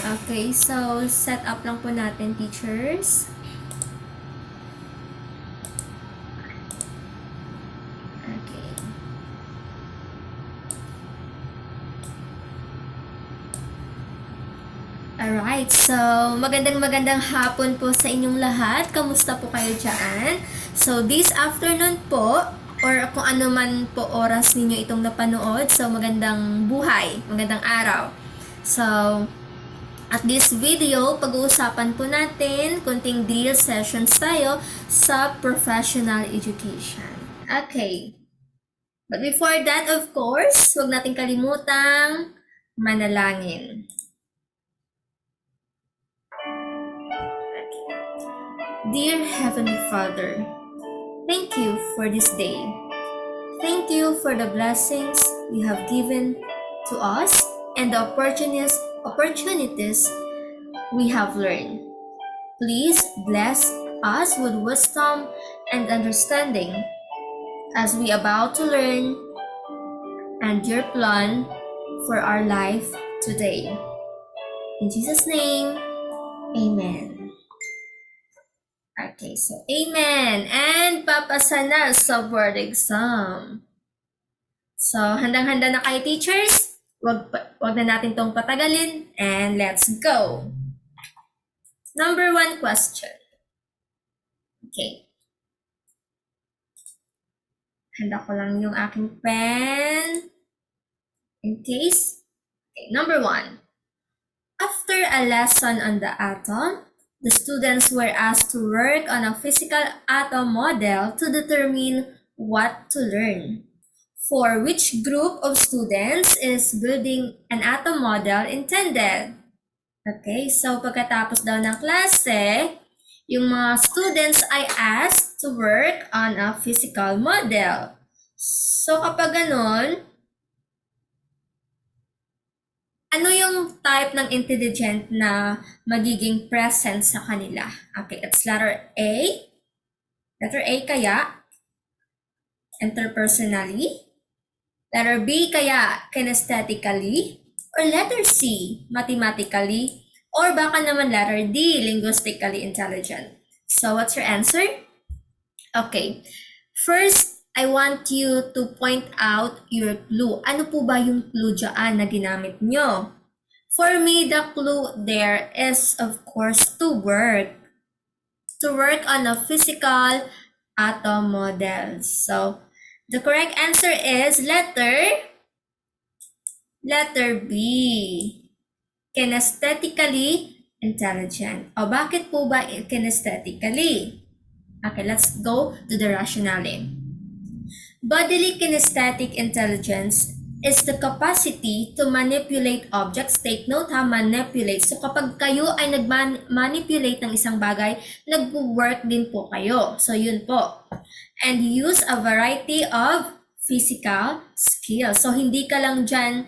Okay, so set up lang po natin, teachers. Okay. Alright, so magandang hapon po sa inyong lahat. Kamusta po kayo dyan? So this afternoon po, or kung ano man po oras ninyo itong napanood, so magandang buhay, magandang araw. So, at this video, pag-uusapan po natin, konting drill sessions tayo sa professional education. Okay. But before that, of course, huwag natin kalimutang manalangin. Dear Heavenly Father, thank you for this day. Thank you for the blessings you have given to us and the opportunities we have learned. Please bless us with wisdom and understanding as we about to learn and your plan for our life today. In Jesus' name, Amen. Okay, so Amen. And papasa na sa board exam. So, handang-handa na kayo, teachers? Wag na natin tong patagalin. And let's go. Number 1 question. Okay. Handa ko lang yung aking pen. In case. Okay, number 1. After a lesson on the atom, the students were asked to work on a physical atom model to determine what to learn. For which group of students is building an atom model intended? Okay, so pagkatapos daw ng klase, yung mga students ay asked to work on a physical model. So kapag ganun, ano yung type ng intelligent na magiging present sa kanila? Okay, it's letter A. Letter A kaya, interpersonally. Letter B kaya, kinesthetically. Or letter C, mathematically. Or baka naman letter D, linguistically intelligent. So what's your answer? Okay, first, I want you to point out your clue. Ano po ba yung clue dyan na ginamit nyo? For me, the clue there is, of course, to work. To work on a physical atom model. So, the correct answer is letter B. Kinesthetically intelligent. O bakit po ba kinesthetically? Okay, let's go to the rationale. Bodily kinesthetic intelligence is the capacity to manipulate objects. Take note ha, manipulate. So kapag kayo ay nag-manipulate ng isang bagay, nag-work din po kayo. So yun po. And use a variety of physical skills. So hindi ka lang dyan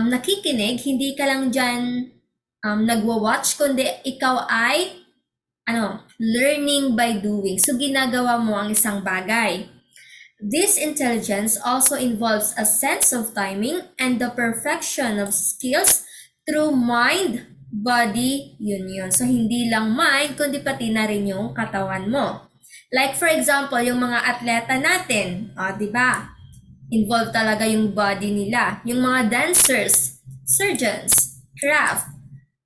nakikinig, hindi ka lang dyan nagwa-watch, kundi ikaw ay learning by doing. So ginagawa mo ang isang bagay. This intelligence also involves a sense of timing and the perfection of skills through mind-body union. So, hindi lang mind, kundi pati na rin yung katawan mo. Like for example, yung mga atleta natin, di ba? Involved talaga yung body nila. Yung mga dancers, surgeons, craft,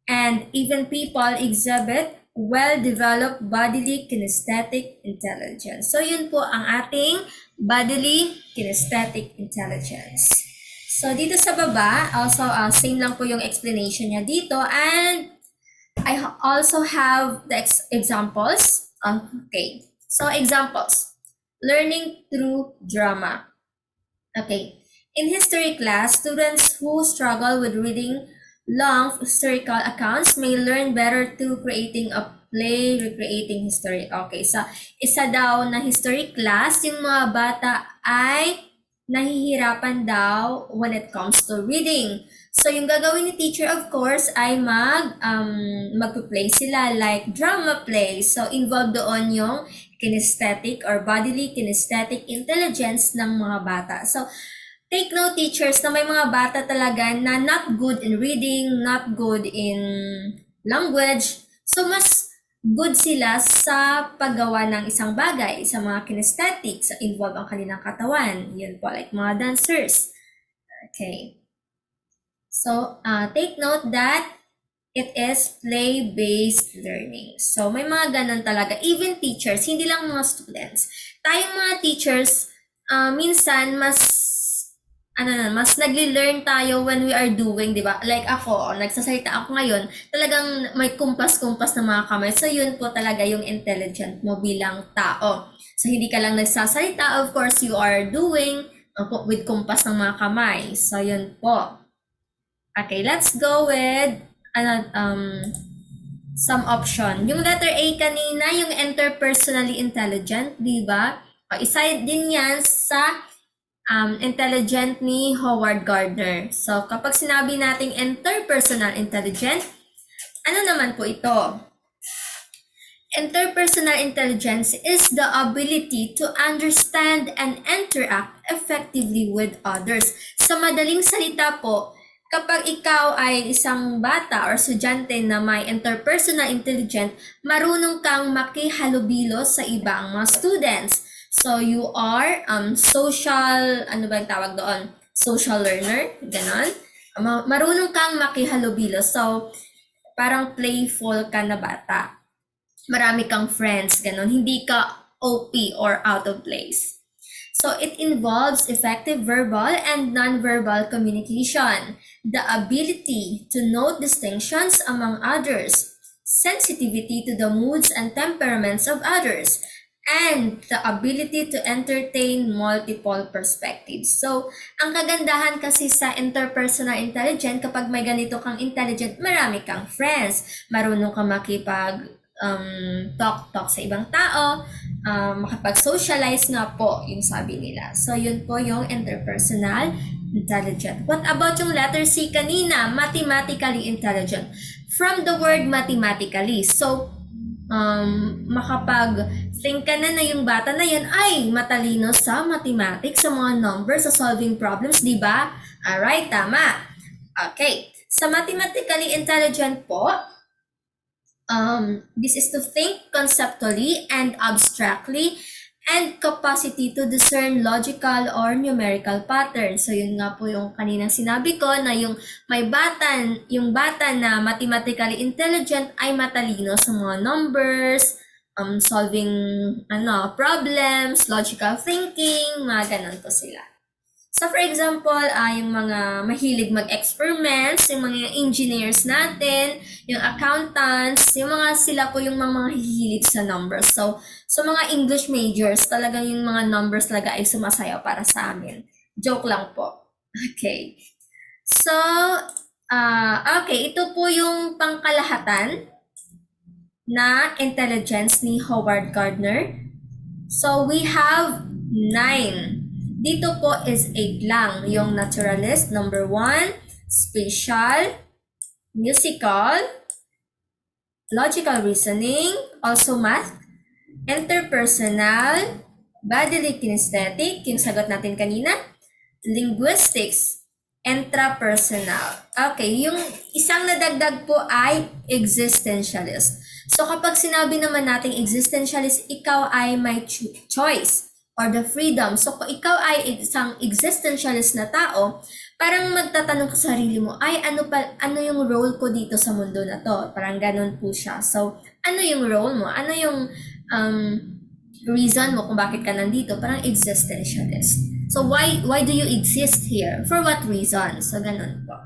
and even people exhibit well-developed bodily kinesthetic intelligence. So, yun po ang ating bodily kinesthetic intelligence. So, dito sa baba, also, same lang po yung explanation niya dito. And I also have the examples. Okay. So, examples. Learning through drama. Okay. In history class, students who struggle with reading long historical accounts may learn better through creating a play, recreating history. Okay, so isa daw na history class, yung mga bata ay nahihirapan daw when it comes to reading. So yung gagawin ni teacher, of course, ay mag-play sila like drama play. So involved doon yung kinesthetic or bodily kinesthetic intelligence ng mga bata. So take note teachers na may mga bata talaga na not good in reading, not good in language. So mas good sila sa paggawa ng isang bagay, sa mga kinesthetics, sa involve ang kanilang katawan. Yun po, like mga dancers. Okay. So, take note that it is play-based learning. So, may mga ganun talaga. Even teachers, hindi lang mga students. Tayong mga teachers, minsan mas nagli-learn tayo when we are doing, di ba? Like ako, nagsasalita ako ngayon, talagang may kumpas-kumpas na mga kamay. So, yun po talaga yung intelligent mo bilang tao. So, hindi ka lang nagsasalita, of course, you are doing with kumpas ng mga kamay. So, yun po. Okay, let's go with some option. Yung letter A kanina, yung interpersonally intelligent, di ba? Isa din yan sa intelligent ni Howard Gardner. So, kapag sinabi nating interpersonal intelligent, ano naman po ito? Interpersonal intelligence is the ability to understand and interact effectively with others. Sa madaling salita po, kapag ikaw ay isang bata or estudyante na may interpersonal intelligence, marunong kang makihalubilo sa ibang mga students. So, you are social, ano ba yung tawag doon? Social learner, ganon. Marunong kang makihalubilo. So, parang playful ka na bata. Marami kang friends, ganon. Hindi ka OP or out of place. So, it involves effective verbal and non-verbal communication, the ability to note distinctions among others, sensitivity to the moods and temperaments of others, and the ability to entertain multiple perspectives. So, ang kagandahan kasi sa interpersonal intelligence, kapag may ganito kang intelligent, marami kang friends, marunong ka makipag talk sa ibang tao, makapag-socialize nga po yung sabi nila. So, yun po yung interpersonal intelligent. What about yung letter C kanina? Mathematically intelligent. From the word mathematically. So, makapag-think ka na yung bata na yan ay matalino sa mathematics, sa mga numbers, sa solving problems, di ba? Alright, tama. Okay. Sa mathematically intelligent po, this is to think conceptually and abstractly and capacity to discern logical or numerical patterns. So, yun nga po yung kaninang sinabi ko na yung bata na mathematically intelligent ay matalino sa mga numbers, solving problems, logical thinking, mga ganun po sila. So, for example, yung mga mahilig mag-experiments, yung mga engineers natin, yung accountants, yung mga sila po yung mga hihilig sa numbers. So, mga English majors, talagang yung mga numbers talaga ay sumasayaw para sa amin. Joke lang po. Okay. So, okay, ito po yung pangkalahatan na intelligence ni Howard Gardner. So, we have 9. Dito po is 8 lang. Yung naturalist, number 1, spatial, musical, logical reasoning, also math, interpersonal, bodily kinesthetic, yung sagot natin kanina, linguistics, intrapersonal. Okay, yung isang nadagdag po ay existentialist. So kapag sinabi naman natin existentialist, ikaw ay may choice or the freedom. So kung ikaw ay isang existentialist na tao, parang magtatanong ka sa sarili mo, ay ano yung role ko dito sa mundo na to? Parang ganun po siya. So ano yung role mo? Ano yung reason mo kung bakit ka nandito? Parang existentialist. So why do you exist here? For what reason? So ganun po.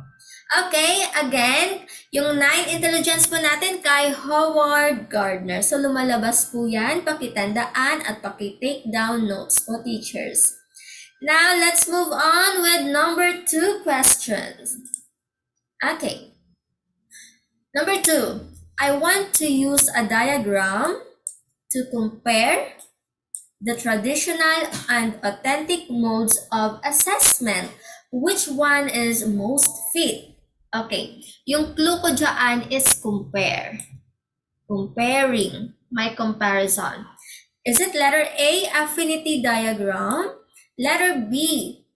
Okay, again, yung 9 intelligence po natin kay Howard Gardner. So lumalabas po yan, pakitandaan at pakitake down notes po teachers. Now, let's move on with number 2 questions. Okay. Number 2, I want to use a diagram to compare the traditional and authentic modes of assessment. Which one is most fit? Okay, yung clue ko dyan is compare. Comparing, my comparison. Is it letter A, affinity diagram? Letter B,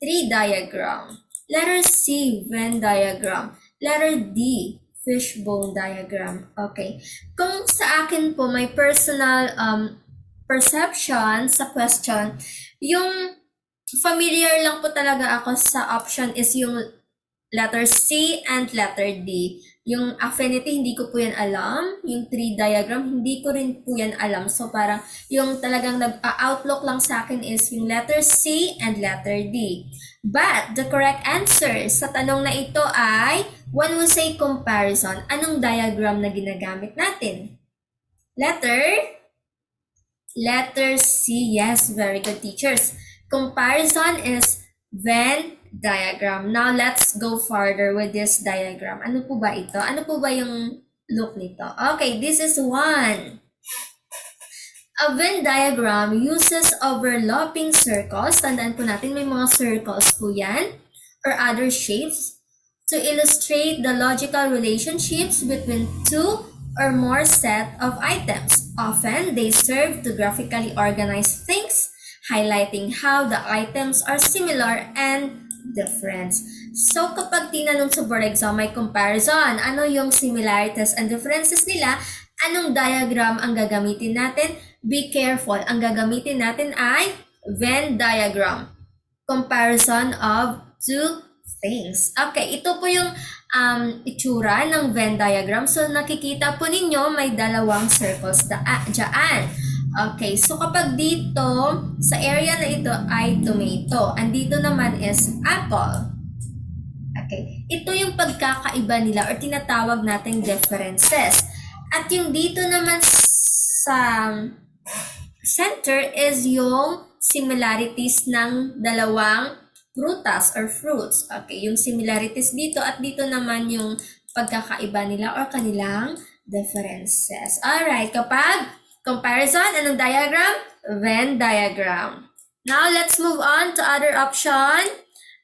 tree diagram. Letter C, Venn diagram. Letter D, fishbone diagram. Okay. Kung sa akin po, may personal perception sa question, yung familiar lang po talaga ako sa option is yung letter C and letter D. Yung affinity, hindi ko po yan alam. Yung tree diagram, hindi ko rin po yan alam. So, parang yung talagang nag-outlook lang sa akin is yung letter C and letter D. But, the correct answer sa tanong na ito ay, when we say comparison, anong diagram na ginagamit natin? Letter C. Yes, very good, teachers. Comparison is Venn diagram. Now, let's go further with this diagram. Ano po ba ito? Ano po ba yung look nito? Okay, this is one. A Venn diagram uses overlapping circles. Tandaan po natin, may mga circles po yan or other shapes to illustrate the logical relationships between two or more set of items. Often, they serve to graphically organize things, highlighting how the items are similar and different. So, kapag tinanong sa board exam, may comparison. Ano yung similarities and differences nila? Anong diagram ang gagamitin natin? Be careful. Ang gagamitin natin ay Venn diagram. Comparison of two things. Okay, ito po yung itsura ng Venn diagram. So, nakikita po ninyo may dalawang circles dyan. Okay, so kapag dito, sa area na ito ay tomato. Andito naman is apple. Okay, ito yung pagkakaiba nila or tinatawag nating differences. At yung dito naman sa center is yung similarities ng dalawang prutas or fruits. Okay, yung similarities dito at dito naman yung pagkakaiba nila or kanilang differences. Alright, kapag comparison, anong diagram? Venn diagram. Now, let's move on to other option.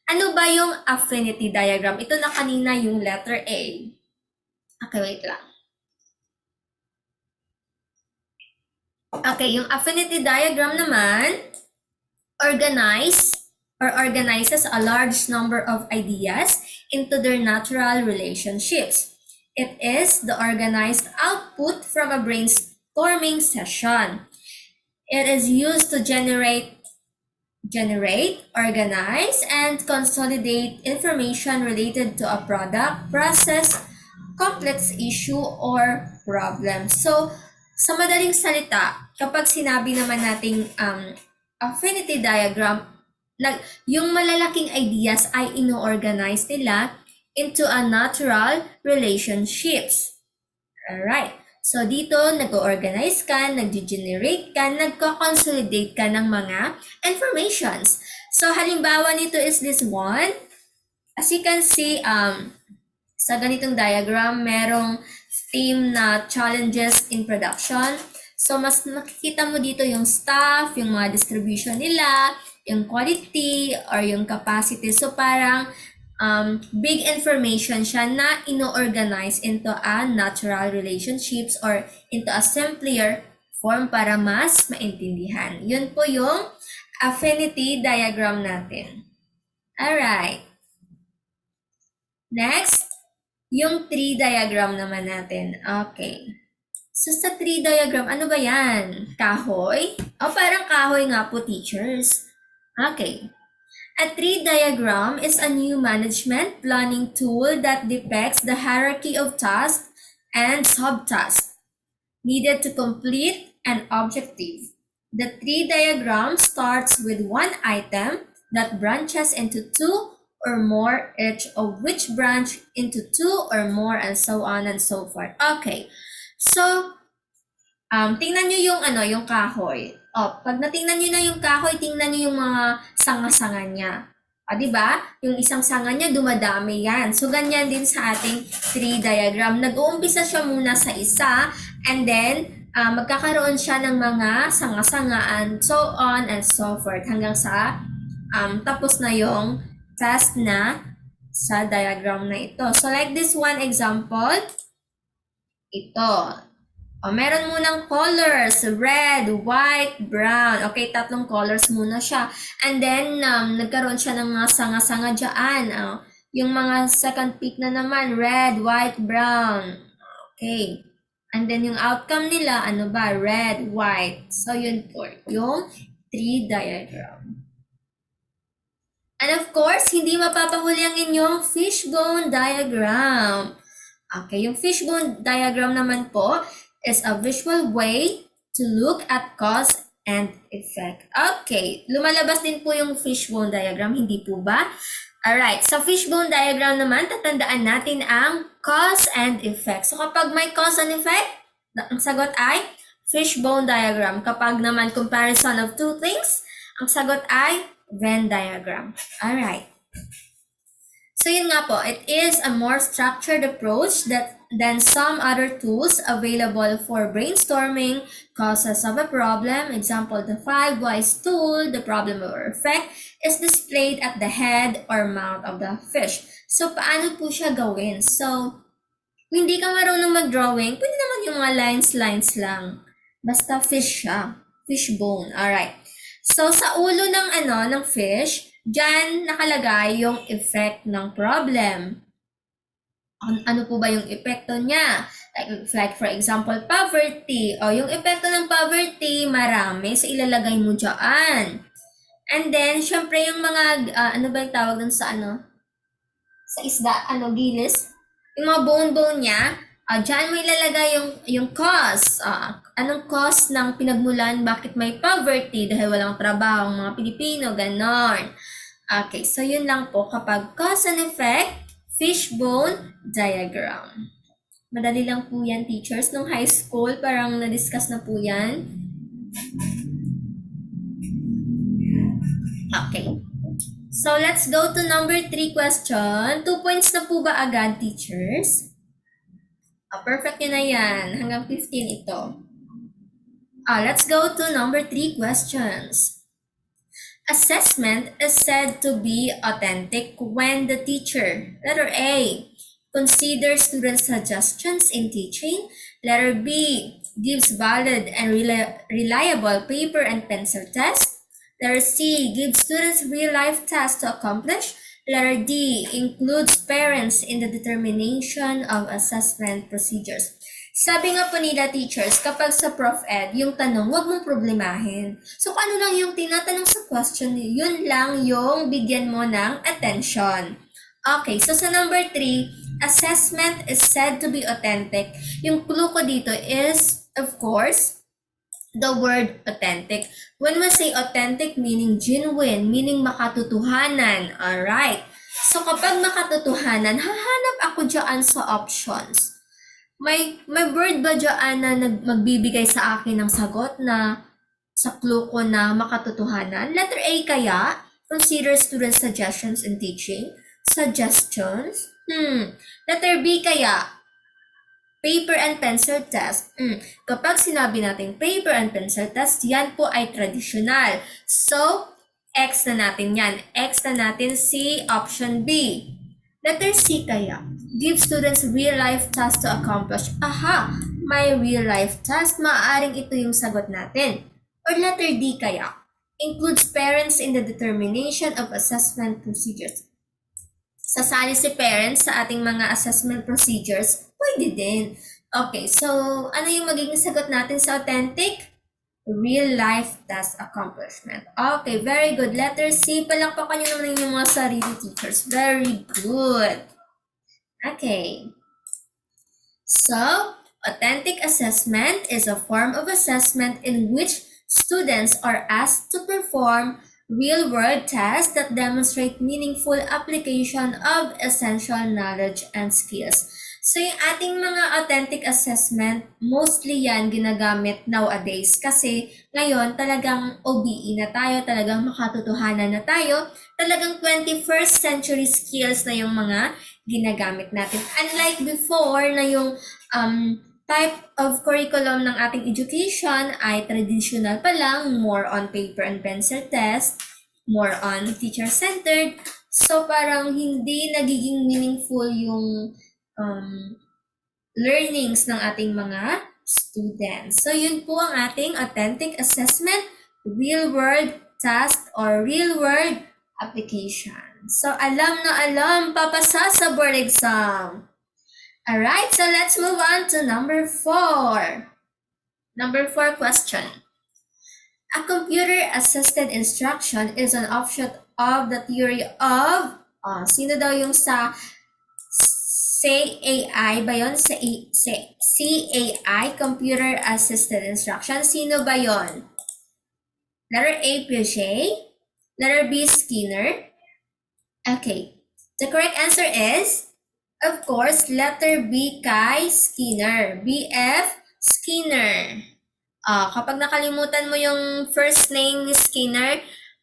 Ano ba yung affinity diagram? Ito na kanina yung letter A. Okay, wait lang. Okay, yung affinity diagram naman, organizes a large number of ideas into their natural relationships. It is the organized output from a brainstorming session. It is used to generate, organize, and consolidate information related to a product, process, complex issue, or problem. So, sa madaling salita, kapag sinabi naman nating affinity diagram, yung malalaking ideas ay ino-organize nila into a natural relationships. Alright. So, dito, nag-organize ka, nag-generate ka, nagko-consolidate ka ng mga informations. So, halimbawa nito is this one. As you can see, sa ganitong diagram, merong theme na challenges in production. So, mas makikita mo dito yung staff, yung mga distribution nila, yung quality, or yung capacity. So, parang big information siya na ino-organize into a natural relationships or into a simpler form para mas maintindihan. Yun po yung affinity diagram natin. Alright. Next, yung tree diagram naman natin. Okay. So, sa tree diagram, ano ba yan? Kahoy? O, parang kahoy nga po, teachers. Okay. A tree diagram is a new management planning tool that depicts the hierarchy of tasks and subtasks needed to complete an objective. The tree diagram starts with one item that branches into two or more, each of which branch into two or more, and so on and so forth. Okay. So, tingnan nyo yung yung kahoy. Pag natingnan nyo na yung kahoy, tingnan nyo yung mga sanga-sanga niya. Di ba? Yung isang sanga niya, dumadami yan. So, ganyan din sa ating tree diagram. Nag-uumpisa siya muna sa isa, and then, magkakaroon siya ng mga sanga-sanga, and so on and so forth, hanggang sa tapos na yung task na sa diagram na ito. So, like this one example, ito. Meron munang colors, red, white, brown. Okay, tatlong colors muna siya. And then, nagkaroon siya ng mga sanga-sanga dyan. Yung mga second pick na naman, red, white, brown. Okay. And then, yung outcome nila, ano ba? Red, white. So, yun po. Yung tree diagram. And of course, hindi mapapahuli ang inyong fishbone diagram. Okay, yung fishbone diagram naman po is a visual way to look at cause and effect. Okay, lumalabas din po yung fishbone diagram, hindi po ba? Alright, sa fishbone diagram naman, tatandaan natin ang cause and effect. So kapag may cause and effect, ang sagot ay fishbone diagram. Kapag naman comparison of two things, ang sagot ay Venn diagram. Alright. So yun nga po, it is a more structured approach than some other tools available for brainstorming causes of a problem. Example, the 5 whys tool, the problem or effect, is displayed at the head or mouth of the fish. So paano po siya gawin? So, kung hindi ka marunong mag-drawing, pwede naman yung mga lines lang. Basta fish siya. Fishbone. Alright. So, sa ulo ng fish, diyan nakalagay yung effect ng problem. Ano po ba yung epekto niya? Like for example, poverty. O, yung epekto ng poverty, marami. So, ilalagay mo dyan. And then, syempre yung mga, ano ba yung tawag dun sa sa isda, gilis? Yung mga bone niya, dyan mo ilalagay yung cause. Anong cause ng pinagmulan, bakit may poverty? Dahil walang trabaho ang mga Pilipino, ganon. Okay, so yun lang po kapag cause and effect, fishbone diagram. Madali lang po yan, teachers. Nung high school, parang na-discuss na po yan. Okay. So, let's go to number 3 question. 2 points na po ba agad, teachers? Perfect yun na yan. Hanggang 15 ito. Let's go to number 3 questions. Assessment is said to be authentic when the teacher, letter A, considers students' suggestions in teaching. Letter B, gives valid and reliable paper and pencil tests. Letter C, gives students real-life tasks to accomplish. Letter D, includes parents in the determination of assessment procedures. Sabi nga po nila, teachers, kapag sa Prof Ed, yung tanong, huwag mong problemahin. So, kung ano lang yung tinatanong sa question, yun lang yung bigyan mo ng attention. Okay, so sa number 3, assessment is said to be authentic. Yung clue ko dito is, of course, the word authentic. When we say authentic, meaning genuine, meaning makatotohanan. Alright. So, kapag makatotohanan, hahanap ako dyan sa options. May word ba dyan na magbibigay sa akin ng sagot na sa clue ko na makatotohanan? Letter A kaya, consider student suggestions in teaching. Suggestions? Letter B kaya, paper and pencil test. Kapag sinabi natin paper and pencil test, yan po ay traditional. So, X na natin yan. X na natin si option B. Letter C kaya, give students real-life tasks to accomplish. Aha, may real-life task, maaaring ito yung sagot natin. Or letter D kaya, includes parents in the determination of assessment procedures. Sasali si parents sa ating mga assessment procedures, pwede din. Okay, so ano yung magiging sagot natin sa authentic? Real-life task accomplishment. Okay, very good. Letter C, palakpakan nyo naman yung mga sarili, teachers. Very good. Okay. So, authentic assessment is a form of assessment in which students are asked to perform real-world tasks that demonstrate meaningful application of essential knowledge and skills. So, yung ating mga authentic assessment, mostly yan ginagamit nowadays kasi ngayon talagang OBE na tayo, talagang makatotohanan na tayo, talagang 21st century skills na yung mga ginagamit natin. Unlike before na yung type of curriculum ng ating education ay traditional pa lang, more on paper and pencil test, more on teacher-centered. So parang hindi nagiging meaningful yung learnings ng ating mga students. So yun po ang ating authentic assessment, real-world task or real-world application. So alam na alam, papasa sa board exam. Alright, so let's move on to number 4. Number 4 question. A computer-assisted instruction is an offshoot of the theory of, sino daw yung sa CAI ba yun? CAI, Computer-Assisted Instruction. Sino ba yun? Letter A, Piaget. Letter B, Skinner. Okay. The correct answer is, of course, letter B kay Skinner. BF Skinner. Kapag nakalimutan mo yung first name ni Skinner,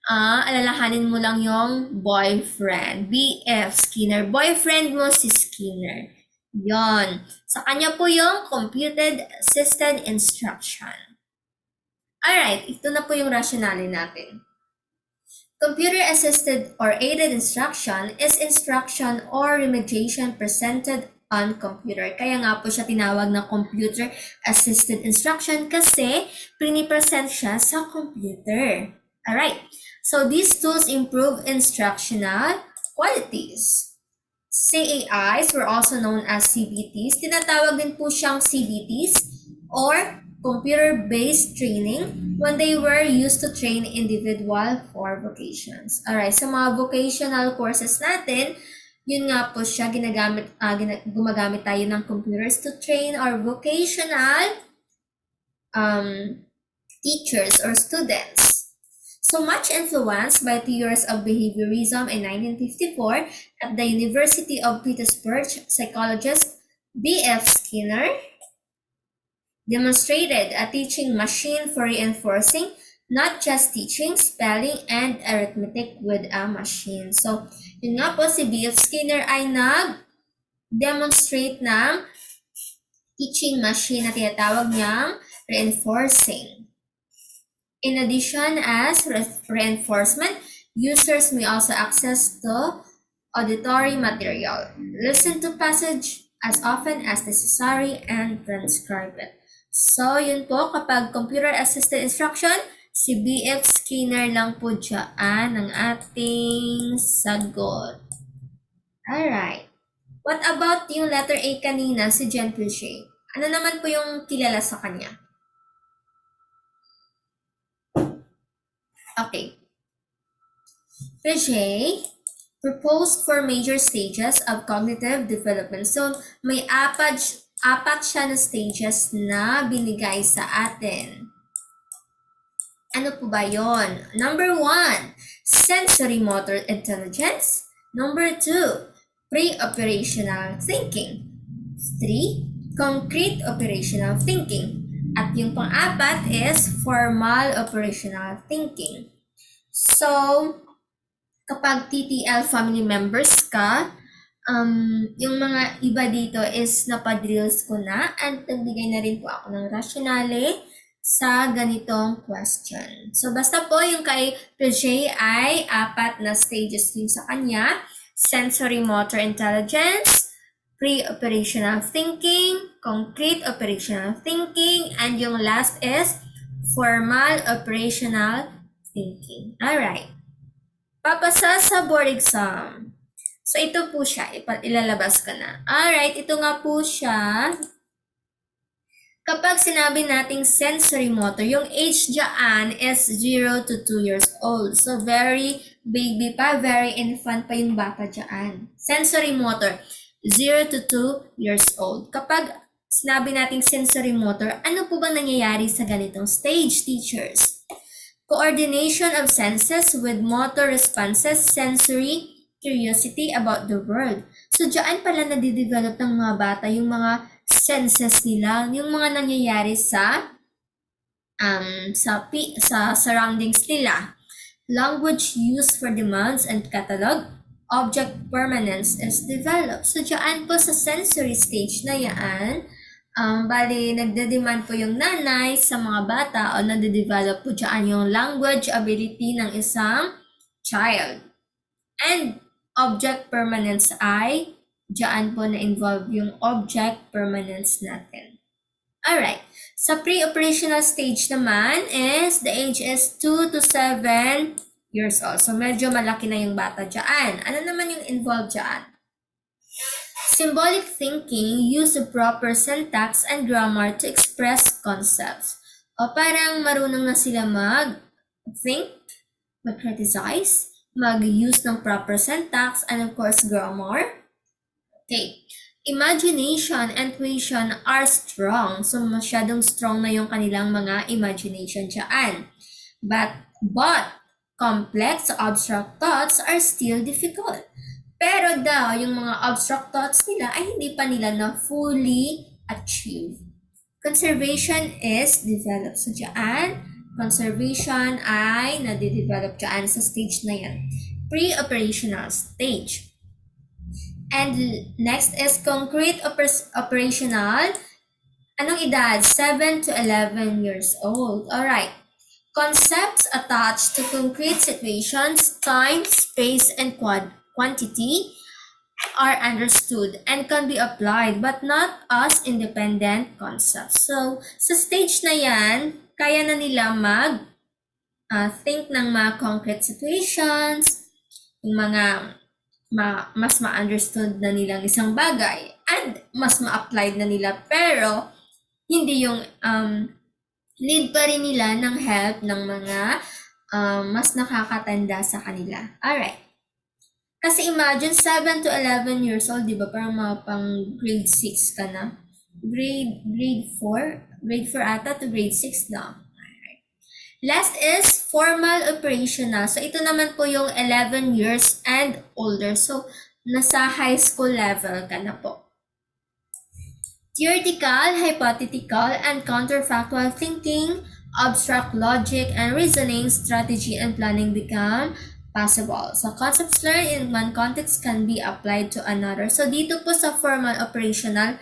alalahanin mo lang yung boyfriend. BF Skinner. Boyfriend mo si Skinner. Yon. Sa kanya po yung computed assisted instruction. Alright, ito na po yung rationale natin. Computer-assisted or aided instruction is instruction or remediation presented on computer. Kaya nga po siya tinawag na computer-assisted instruction kasi pinipresent siya sa computer. Alright, so these tools improve instructional qualities. CAIs were also known as CBTs. Tinatawag din po siyang CBTs or computer-based training when they were used to train individual for vocations. Alright, sa mga vocational courses natin, yun nga po siya, gumagamit tayo ng computers to train our vocational teachers or students. So much influenced by theories of behaviorism in 1954 at the University of Petersburg, psychologist B.F. Skinner demonstrated a teaching machine for reinforcing, not just teaching, spelling, and arithmetic with a machine. So, yun nga po, si B.F. Skinner ay nag-demonstrate ng teaching machine na tinatawag niyang reinforcing. In addition, as reinforcement, users may also access to auditory material, listen to passage as often as necessary, and transcribe it. So, yun po, kapag computer-assisted instruction, si B.F. Skinner lang po dyan ang ating sagot. Alright. What about yung letter A kanina, si Jean Piaget? Ano naman po yung kilala sa kanya? Okay. Piaget proposed 4 major stages of cognitive development. So, may apat siya na stages na binigay sa atin. Ano po ba yon? Number 1, sensory motor intelligence. Number 2, pre-operational thinking. 3, concrete operational thinking. At yung pang-apat is formal operational thinking. So, kapag TTL family members ka, yung mga iba dito is napadrills ko na at nagbigay na rin po ako ng rationale sa ganitong question. So, basta po yung kay Piaget ay 4 na stages din sa kanya. Sensory motor intelligence, pre-operational thinking, concrete operational thinking, and yung last is formal operational thinking. Alright. Papasa sa board exam. So, ito po siya. Ilalabas ka na. Alright, ito nga po siya. Kapag sinabi nating sensory motor, yung age dyan is 0 to 2 years old. So, very baby pa, very infant pa yung bata dyan. Sensory motor, 0 to 2 years old. Kapag sinabi nating sensory motor, ano po bang nangyayari sa ganitong stage, teachers? Coordination of senses with motor responses, sensory curiosity about the world. So, dyan pala nadidevelop ng mga bata yung mga senses nila, yung mga nangyayari sa surroundings nila. Language used for demands and catalog, object permanence is developed. So, dyan po sa sensory stage na yan, bali, nagde-demand po yung nanay sa mga bata o nade-develop po dyan yung language ability ng isang child. And object permanence ay dyan po na-involve yung object permanence natin. Alright. Sa pre-operational stage naman is the age is 2 to 7 years old. So medyo malaki na yung bata dyan. Ano naman yung involved dyan? Symbolic thinking use the proper syntax and grammar to express concepts. O parang marunong na sila mag-think, mag-criticize, mag-use ng proper syntax, and of course grammar. Okay. Imagination and tuition are strong. So, masyadong strong na yung kanilang mga imagination dyan. But complex abstract thoughts are still difficult. Pero daw, yung mga abstract thoughts nila ay hindi pa nila na fully achieve. Conservation is developed. So, dyan, conservation ay nadidevelop dyan sa stage na yan. Pre-operational stage. And next is concrete operational. Anong edad? 7 to 11 years old. Alright. Concepts attached to concrete situations, time, space, and quantity are understood and can be applied but not as independent concepts. So, sa stage na yan, kaya na nila think ng mga concrete situations, yung mga mas ma-understood na nilang isang bagay and mas ma-applied na nila, pero hindi yung need pa rin nila ng help ng mga mas nakakatanda sa kanila. Alright. Kasi imagine 7 to 11 years old, di ba? Parang mga pang grade 6 ka na. Grade 4? Grade 4 ata to grade 6 na. Last is formal operational. So, ito naman po yung 11 years and older. So, nasa high school level ka na po. Theoretical, hypothetical, and counterfactual thinking, abstract logic and reasoning, strategy, and planning become possible. So, concepts learned in one context can be applied to another. So, dito po sa formal operational,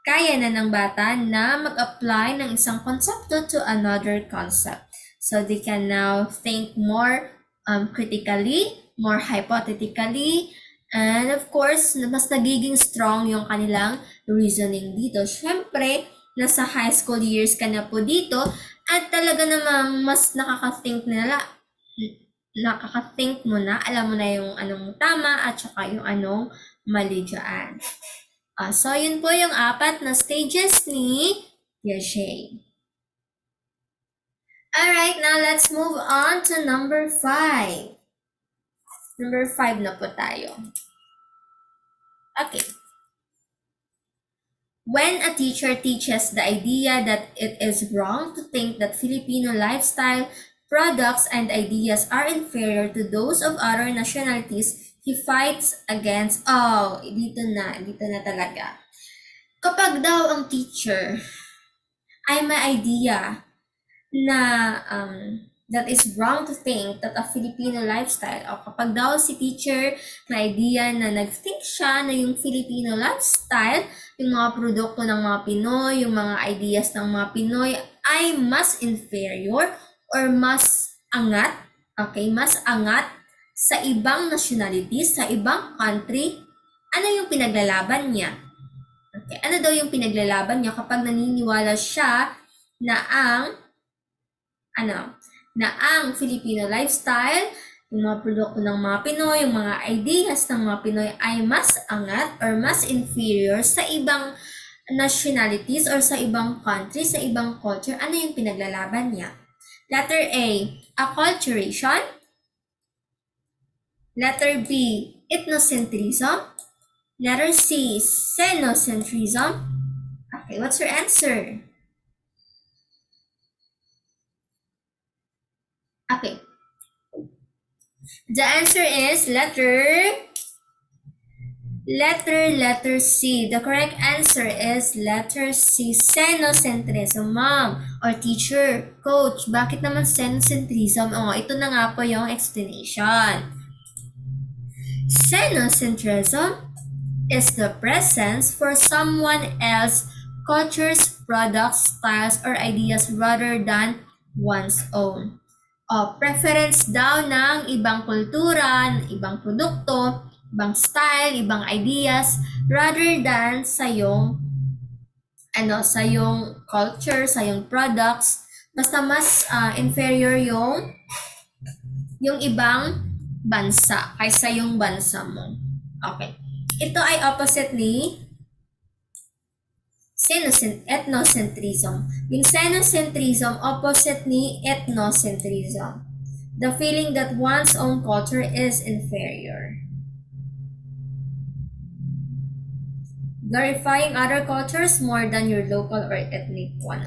kaya na ng bata na mag-apply ng isang konsepto to another concept. So they can now think more critically, more hypothetically, and of course, mas nagiging strong yung kanilang reasoning dito. Siyempre, nasa high school years ka na po dito, at talaga namang mas nakaka-think mo na, alam mo na yung anong tama at saka yung anong mali dyan. So, yun po yung 4 na stages ni Piaget. Alright, now let's move on to number 5. Number 5 na po tayo. Okay. When a teacher teaches the idea that it is wrong to think that Filipino lifestyle, products, and ideas are inferior to those of other nationalities, he fights against, dito na talaga. Kapag daw ang teacher ay may idea na that is wrong to think that a Filipino lifestyle, o kapag daw si teacher may idea na nag-think siya na yung Filipino lifestyle, yung mga produkto ng mga Pinoy, yung mga ideas ng mga Pinoy ay mas inferior or mas angat, okay, mas angat sa ibang nationalities, sa ibang country, ano yung pinaglalaban niya? Okay, ano daw yung pinaglalaban niya kapag naniniwala siya na ang Filipino lifestyle, yung mga produkto ng mga Pinoy, yung mga ideas ng mga Pinoy ay mas angat or mas inferior sa ibang nationalities or sa ibang country, sa ibang culture. Ano yung pinaglalaban niya? Letter A, acculturation. Letter B, ethnocentrism. Letter C, xenocentrism. Okay, what's your answer? Okay. The answer is letter C. The correct answer is letter C, xenocentrism. Ma'am, or teacher, coach, bakit naman xenocentrism? Ito na nga po yung explanation. Xenocentrism is the presence for someone else cultures, products, styles, or ideas rather than one's own. Preference daw ng ibang kultura, ibang produkto, ibang style, ibang ideas, rather than sa iyong sa yung culture, sa yung products, basta mas inferior yung ibang bansa kaysa yung bansa mo. Okay. Ito ay opposite ni ethnocentrism. Yung xenocentrism, opposite ni ethnocentrism. The feeling that one's own culture is inferior. Glorifying other cultures more than your local or ethnic one.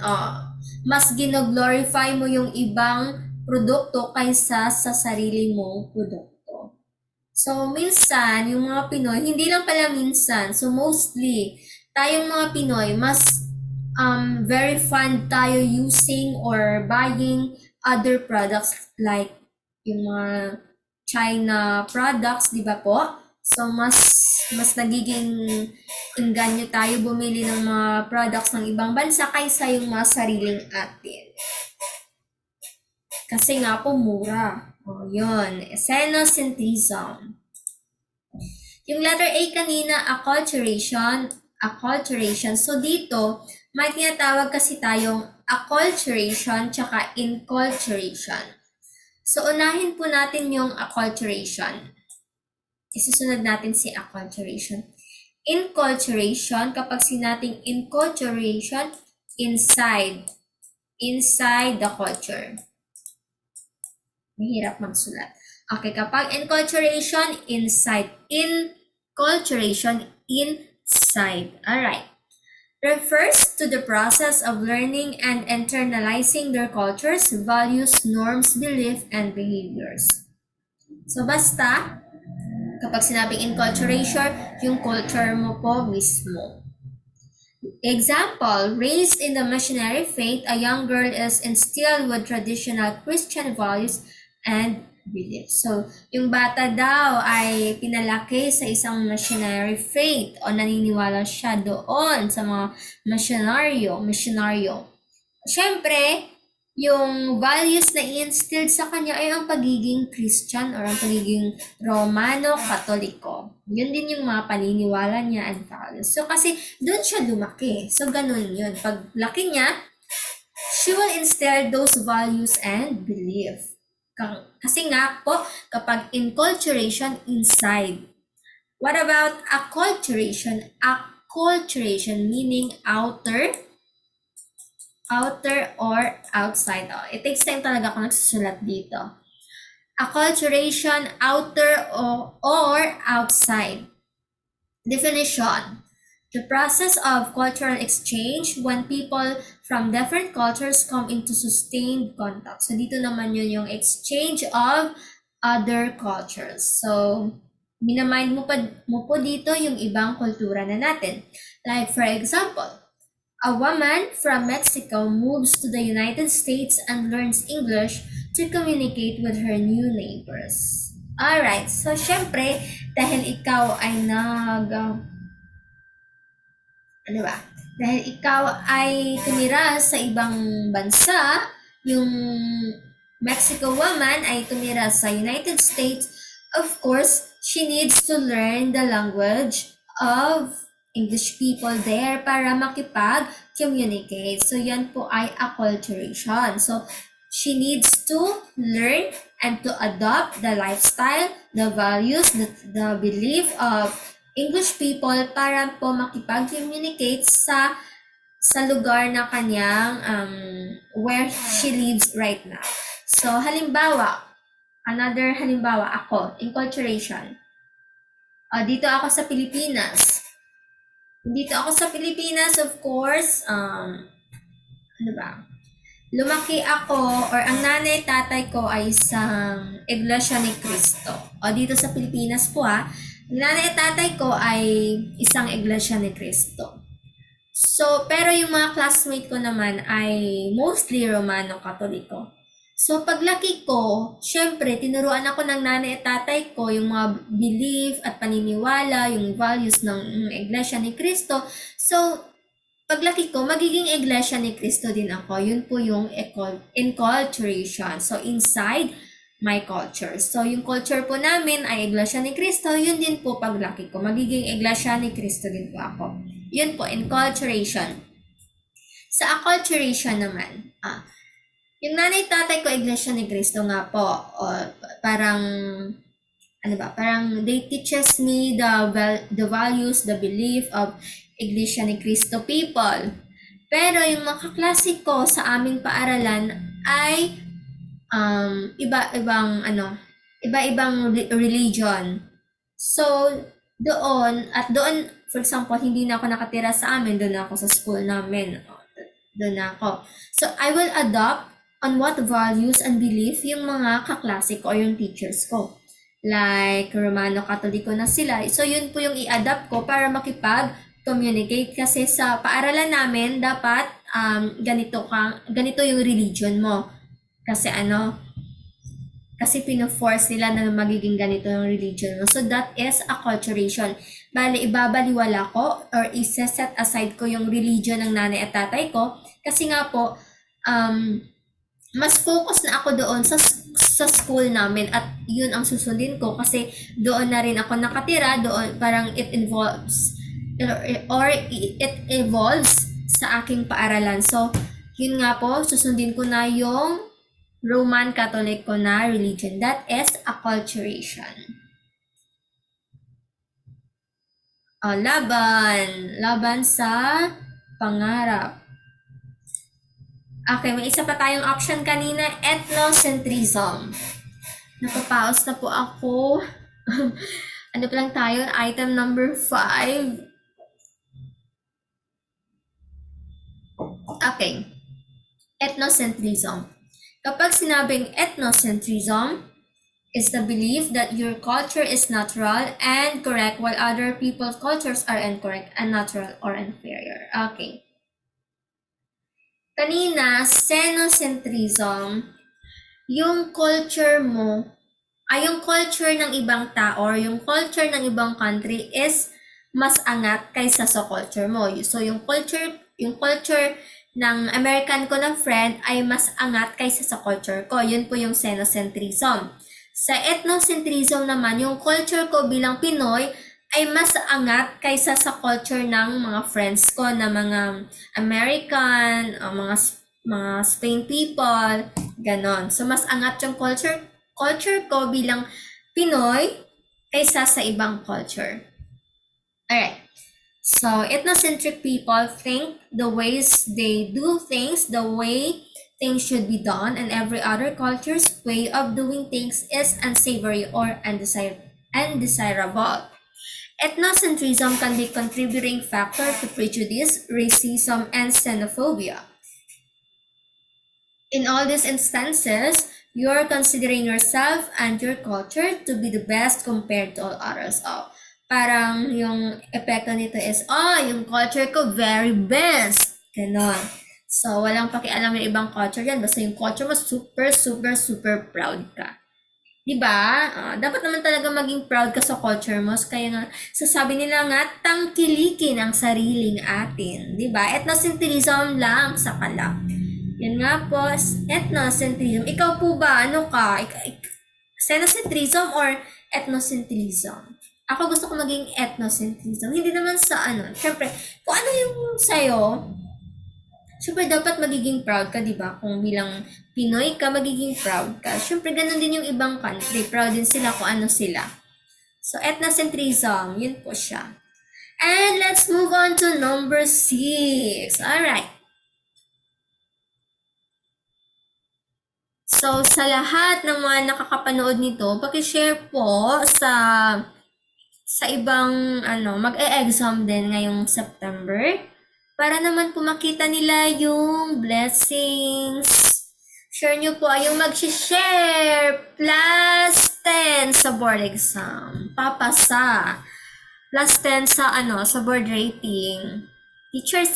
Mas gino-glorify mo yung ibang produkto kaysa sa sarili mong produkto. So, minsan, yung mga Pinoy, hindi lang pala minsan, so mostly, tayong mga Pinoy, mas very fond tayo using or buying other products like yung mga China products, di ba po? So, mas nagiging inganyo tayo bumili ng mga products ng ibang bansa kaysa yung mga sariling atin. Kasi nga po, mura. Yun. Xenocentrism. Yung letter A kanina, acculturation. So, dito, may tinatawag kasi tayong acculturation tsaka inculturation. So, unahin po natin yung acculturation. Isusunod natin si acculturation. Inculturation, kapag sinabing inculturation, inside the culture. Mahirap magsulat. Okay, kapag inculturation, inside. Inculturation, inside. Alright. Refers to the process of learning and internalizing their cultures, values, norms, beliefs, and behaviors. So, basta, kapag sinabing inculturation, yung culture mo po mismo. Example, raised in the missionary faith, a young girl is instilled with traditional Christian values and beliefs. So, yung bata daw ay pinalaki sa isang missionary faith o naniniwala siya doon sa mga misyonaryo. Siyempre, yung values na i-instilled sa kanya ay ang pagiging Christian or ang pagiging Romano-Katoliko. Yun din yung mga paniniwala niya and values. So, kasi doon siya lumaki. So, ganun yun. Pag laki niya, she will instill those values and belief. Kasi nga po, kapag inculturation, inside. What about acculturation? Acculturation meaning outer or outside. It takes time talaga ako nagsusulat dito. Acculturation, outer or outside. Definition. The process of cultural exchange when people from different cultures come into sustained contact. So, dito naman yun yung exchange of other cultures. So, minamind mo po dito yung ibang kultura na natin. Like, for example, a woman from Mexico moves to the United States and learns English to communicate with her new neighbors. Alright, so syempre, dahil ikaw ay dahil ikaw ay tumira sa ibang bansa, yung Mexico woman ay tumira sa United States, of course, she needs to learn the language of English people there para makipag-communicate. So, yan po ay acculturation. So, she needs to learn and to adopt the lifestyle, the values, the belief of English people para po makipag-communicate sa lugar na kanyang where she lives right now. So, halimbawa, another halimbawa, ako, inculturation. Dito ako sa Pilipinas. Of course, lumaki ako, or ang nanay tatay ko ay isang Iglesia ni Cristo. Dito sa Pilipinas po ang nanay at tatay ko ay isang Iglesia ni Cristo. So, pero yung mga classmate ko naman ay mostly Romano-Katoliko. So, paglaki ko, syempre, tinuruan ako ng nanay at tatay ko yung mga belief at paniniwala, yung values ng Iglesia ni Cristo. So, paglaki ko, magiging Iglesia ni Cristo din ako. Yun po yung inculturation. So, inside my culture. So, yung culture po namin ay Iglesia ni Cristo. Yun din po paglaki ko. Magiging Iglesia ni Cristo din po ako. Yun po, inculturation. Sa acculturation naman, yung nanay tatay ko, Iglesia ni Cristo nga po, parang, ano ba, parang they teaches me the values, the belief of Iglesia ni Cristo people. Pero yung mga kaklase ko sa aming paaralan ay iba-ibang religion. So, doon, for example, hindi na ako nakatira sa amin, doon na ako sa school namin. Doon na ako. So, I will adopt on what values and belief yung mga kaklase ko or yung teachers ko. Like, Romano Katoliko na sila. So, yun po yung i-adapt ko para makipag-communicate kasi sa paaralan namin, dapat ganito yung religion mo. Kasi pino-force nila na magiging ganito yung religion mo. So that is acculturation. Bale, ibabaliwala ko or isa-set aside ko yung religion ng nanay at tatay ko kasi nga po, mas focus na ako doon sa school namin at yun ang susundin ko kasi doon na rin ako nakatira, doon parang it evolves sa aking paaralan. So, yun nga po, susundin ko na yung Roman Catholic ko na religion. That is acculturation. Laban sa pangarap. Okay, may isa pa tayong option kanina, ethnocentrism. Napapaos na po ako. Ano pa lang tayo? Item number 5. Okay. Ethnocentrism. Kapag sinabing ethnocentrism, is the belief that your culture is natural and correct while other people's cultures are incorrect, unnatural, or inferior. Okay. Kanina, xenocentrism, yung culture mo, yung culture ng ibang tao or yung culture ng ibang country is mas angat kaysa sa culture mo. So, yung culture ng American ko na friend ay mas angat kaysa sa culture ko. Yun po yung xenocentrism. Sa ethnocentrism naman, yung culture ko bilang Pinoy ay mas angat kaysa sa culture ng mga friends ko na mga American, mga Spain people, ganon. So, mas angat yung culture ko bilang Pinoy kaysa sa ibang culture. Alright. So, ethnocentric people think the ways they do things, the way things should be done, and every other culture's way of doing things is unsavory or undesirable. Ethnocentrism can be a contributing factor to prejudice, racism, and xenophobia. In all these instances, you're considering yourself and your culture to be the best compared to all others. Parang yung epekto nito is, yung culture ko very best. Ganon. So, walang pakialam yung ibang culture yan. Basta yung culture mo, super, super, super proud ka. Diba? Dapat naman talaga maging proud ka sa culture mo. Kaya nga, sasabi nila nga, tangkilikin ang sariling atin. Diba? Ethnocentrism lang sa kalak. Yan nga po, ethnocentrism. Ikaw po ba, ano ka? Xenocentrism or ethnocentrism? Ako gusto ko maging ethnocentrism. Hindi naman sa syempre, kung ano yung sa'yo, syempre dapat magiging proud ka, di ba? Kung bilang Pinoy ka, magiging proud ka. Syempre, ganun din yung ibang country. Proud din sila kung ano sila. So, ethnocentrism, yun po siya. And let's move on to number 6. Alright. So, sa lahat ng mga nakakapanood nito, paki-share po sa ibang mag-e-exam din ngayong September para naman po makita nila yung blessings. Share nyo po yung mag-share +10 sa board exam. Papasa. +10 sa board rating. Teachers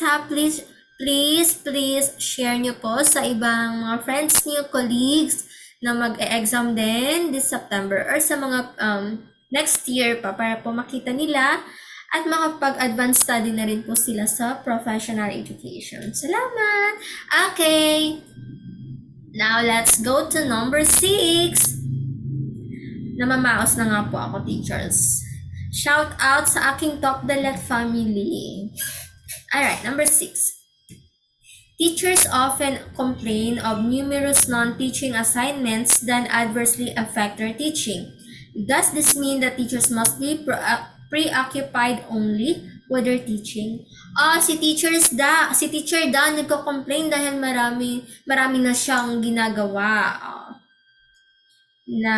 please share nyo po sa ibang mga friends nyo, colleagues na mag-e-exam din this September or sa mga next year pa para po makita nila at makapag-advance study na rin po sila sa professional education. Salamat! Okay! Now, let's go to number 6. Namamaos na nga po ako, teachers. Shout out sa aking Top the Left family. Alright, number 6. Teachers often complain of numerous non-teaching assignments that adversely affect their teaching. Does this mean that teachers must be preoccupied only with their teaching? Si teacher da nagko-complain dahil marami na siyang ginagawa. Na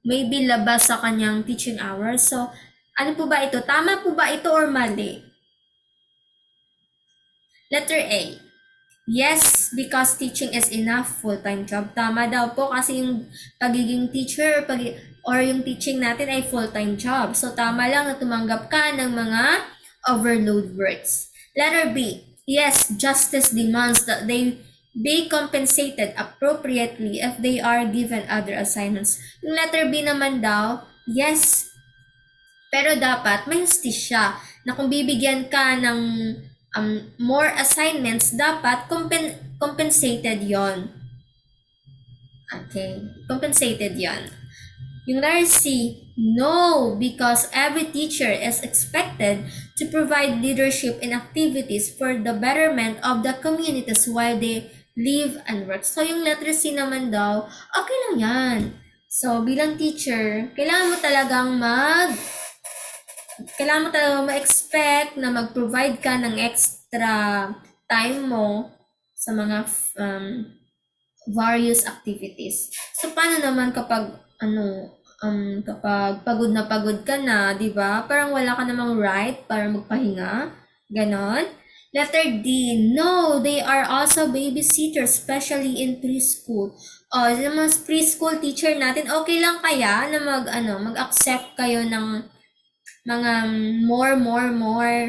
maybe labas sa kanyang teaching hours. So, ano po ba ito? Tama po ba ito or mali? Letter A. Yes, because teaching is enough full-time job. Tama daw po kasi yung pagiging teacher or yung teaching natin ay full-time job. So, tama lang na tumanggap ka ng mga overload works. Letter B. Yes, justice demands that they be compensated appropriately if they are given other assignments. Yung letter B naman daw, yes, pero dapat may justisya na kung bibigyan ka ng more assignments, dapat compensated yon. Okay, compensated yon. Yung letter C, no, because every teacher is expected to provide leadership in activities for the betterment of the communities while they live and work. So, yung letter C naman daw, okay lang yan. So, bilang teacher, kailangan mo talagang ma-expect na mag-provide ka ng extra time mo sa mga various activities. So, paano naman kapag pagod ka na, di ba? Parang wala ka namang right para magpahinga. Ganon. Letter D, no, they are also babysitters, especially in preschool. Yung mga preschool teacher natin, okay lang kaya na mag-accept kayo ng mga more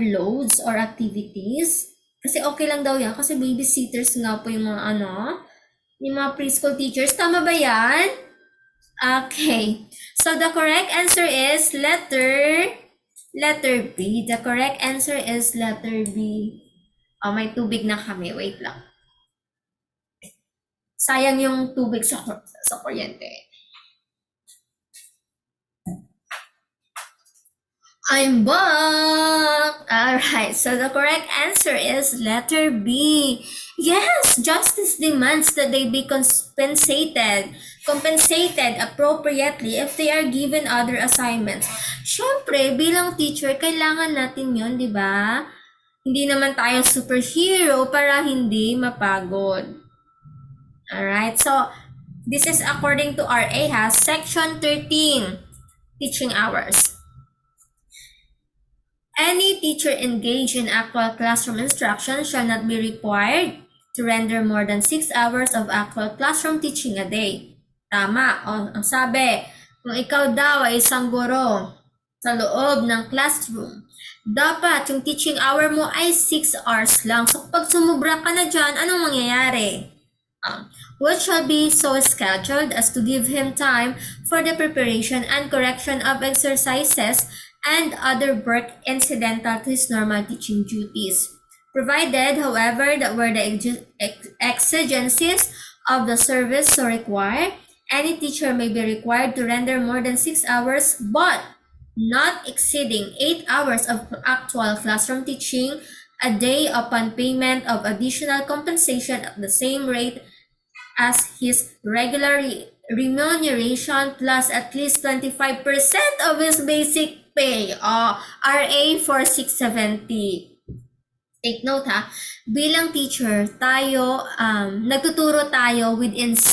loads or activities? Kasi okay lang daw yan, kasi babysitters nga po yung mga preschool teachers. Tama ba yan? Okay. So, the correct answer is letter B. The correct answer is letter B. May tubig na kami. Wait lang. Sayang yung tubig sa kuryente. I'm back! Alright, so the correct answer is letter B. Yes, justice demands that they be compensated appropriately if they are given other assignments. Siyempre, bilang teacher, kailangan natin yun, di ba? Hindi naman tayo superhero para hindi mapagod. Alright, so this is according to RA section 13, teaching hours. Any teacher engaged in actual classroom instruction shall not be required to render more than 6 hours of actual classroom teaching a day. Tama. Ang sabi, kung ikaw daw ay isang guro sa loob ng classroom, dapat yung teaching hour mo ay 6 hours lang. So, pag sumubra ka na dyan, anong mangyayari? Which shall be so scheduled as to give him time for the preparation and correction of exercises and other work incidental to his normal teaching duties. Provided, however, that where the exigencies of the service so require, any teacher may be required to render more than 6 hours, but not exceeding 8 hours of actual classroom teaching a day upon payment of additional compensation at the same rate as his regular remuneration plus at least 25% of his basic pay. RA 4670. Take note ha. Bilang teacher, tayo, nagtuturo tayo within 6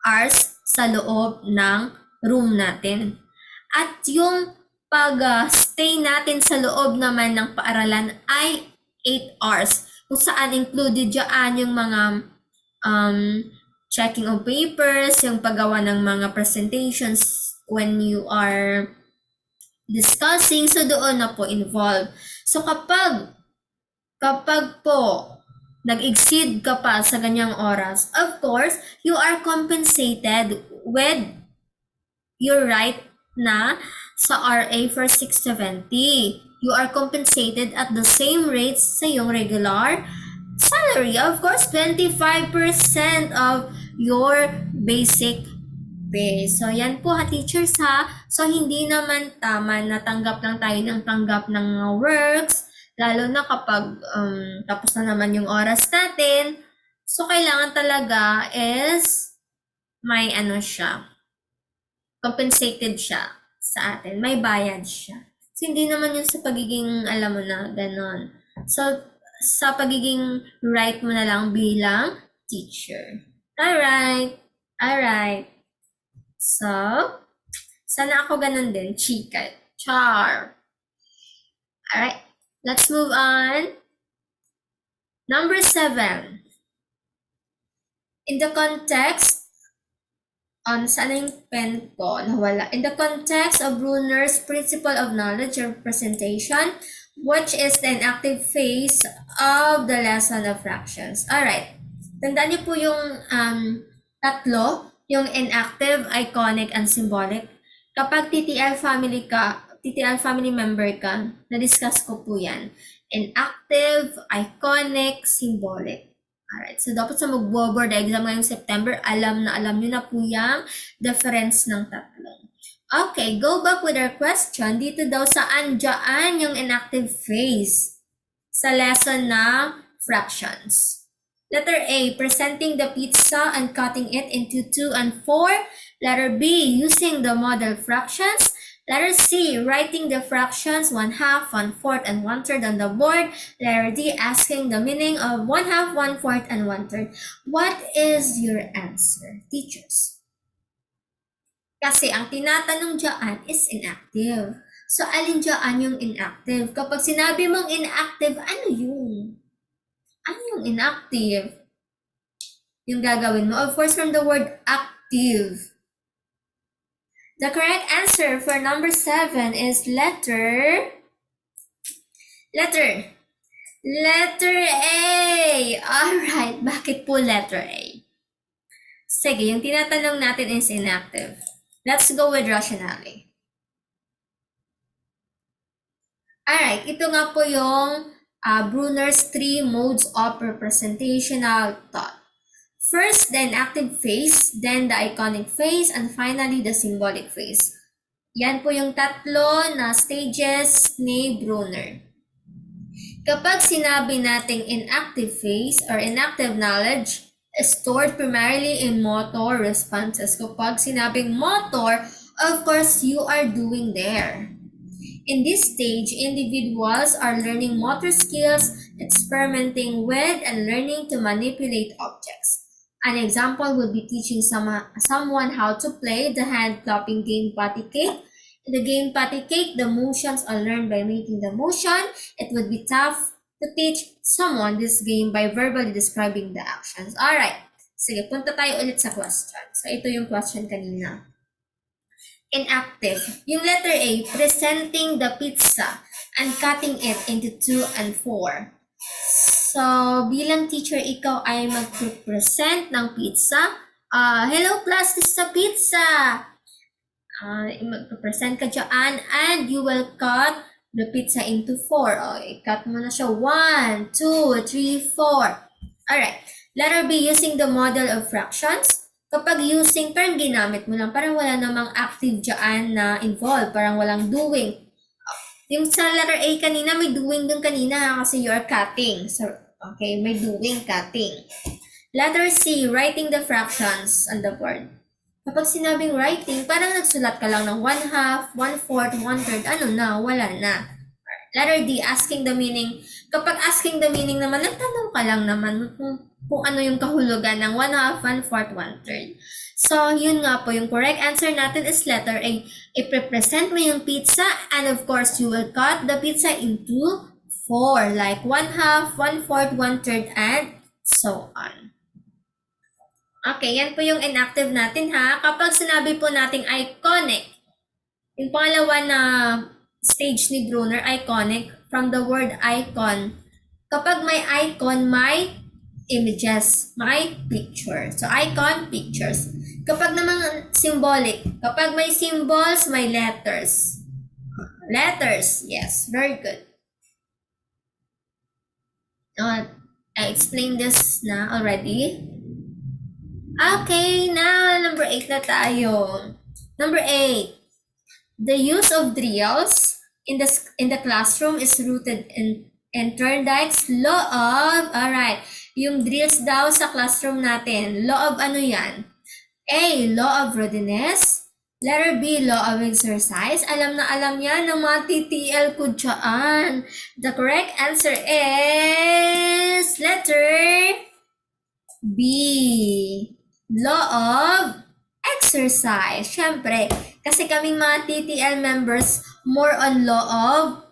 hours sa loob ng room natin. At yung pag-stay natin sa loob naman ng paaralan ay 8 hours. Kung saan included dyan yung mga checking of papers, yung paggawa ng mga presentations when you are discussing, so doon na po involved. So kapag po nag-exceed ka pa sa ganyang oras, of course, you are compensated with your right na sa RA for 670. You are compensated at the same rates sa iyong regular salary. Of course, 25% of your basic pay. So, yan po ha, teachers ha. So, hindi naman tama na tanggap lang tayo ng tanggap ng works, Lalo na kapag tapos na naman yung oras natin. So, kailangan talaga is may ano siya, compensated siya sa atin. May bayad siya. So, hindi naman yun sa pagiging, alam mo na, ganon. So, sa pagiging right mo na lang bilang teacher. Alright. Alright. So, sana ako ganun din. Chika. Char. Alright. Let's move on. Number 7. In the context, sana yung pen ko, nawala. In the context of Brunner's principle of knowledge representation, which is the inactive phase of the lesson of fractions. Alright. Tandaan niyo po yung tatlo, yung inactive, iconic, and symbolic. Kapag TTL family member ka, na-discuss ko po yan. Inactive, iconic, symbolic. Alright, so dapat sa mag-board exam ngayong September, alam nyo na po yung difference ng tatlo. Okay, go back with our question. Dito daw saan dyan yung inactive phase sa lesson na fractions. Letter A, presenting the pizza and cutting it into 2 and 4. Letter B, using the model fractions. Letter C, writing the fractions 1/2, 1/4, and 1/3 on the board. Letter D, asking the meaning of 1/2, 1/4, and 1/3. What is your answer, teachers? Kasi ang tinatanong dyan is inactive. So, alin dyan yung inactive? Kapag sinabi mong inactive, ano yun? Ano yung inactive? Yung gagawin mo, of course, from the word active. The correct answer for number 7 is letter A. Alright, bakit po letter A? Sige, yung tinatanong natin is inactive. Let's go with rationale. Alright, ito nga po yung Brunner's 3 modes of representational thought. First, the inactive phase, then the iconic phase, and finally, the symbolic phase. Yan po yung tatlo na stages ni Brunner. Kapag sinabi nating inactive phase or inactive knowledge, is stored primarily in motor responses. Kapag sinabing motor, of course, you are doing there. In this stage, individuals are learning motor skills, experimenting with, and learning to manipulate objects. An example would be teaching someone how to play the hand-clapping game Patty Cake. In the game Patty Cake, the motions are learned by making the motion. It would be tough to teach someone this game by verbally describing the actions. Alright, sige, punta tayo ulit sa question. So, ito yung question kanina. Inactive. Yung letter A, presenting the pizza and cutting it into 2 and 4. So, bilang teacher, ikaw ay mag-present ng pizza. Hello class, this is a pizza. Mag-present ka dyan and you will cut the pizza into 4. I-cut mo na siya. 1, 2, 3, 4. Alright. Letter B, using the model of fractions. Kapag using, parang ginamit mo lang. Parang wala namang active dyan na involved. Parang walang doing. Yung sa letter A kanina, may doing dun kanina kasi you are cutting. So, okay, may doing, cutting. Letter C, writing the fractions on the board. Kapag sinabing writing, parang nagsulat ka lang ng 1/2, 1/4, 1/3, ano na, wala na. Letter D, asking the meaning. Kapag asking the meaning naman, nagtanong ka lang naman kung ano yung kahulugan ng 1/2, 1/4, 1/3. So, yun nga po, yung correct answer natin is letter A. I-present mo yung pizza and of course, you will cut the pizza into 4. Like 1/2, 1/4, 1/3, and so on. Okay, yan po yung inactive natin ha. Kapag sinabi po nating iconic, yung pangalawa na stage ni Brunner, iconic, from the word icon. Kapag may icon, may images, may picture. So, icon, pictures. Kapag naman symbolic, kapag may symbols, may letters. Letters, yes, very good. I explained this na already. Okay, now number 8 na tayo. Number 8. The use of drills in the classroom is rooted in And Thorndike's law of, alright, yung drills daw sa classroom natin, law of ano yan? A, law of readiness. Letter B, law of exercise. Alam na alam yan ng mga TTL ko dyan. The correct answer is letter B, law of exercise. Siyempre, kasi kaming mga TTL members, more on law of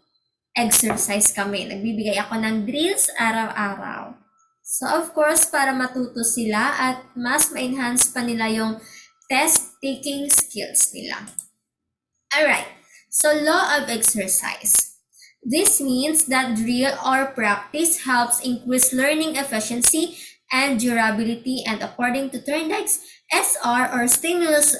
exercise kami. Nagbibigay ako ng drills araw-araw. So, of course, para matuto sila at mas ma-enhance pa nila yung test-taking skills nila. Alright, so law of exercise. This means that drill or practice helps increase learning efficiency and durability, and according to Thorndike's SR or stimulus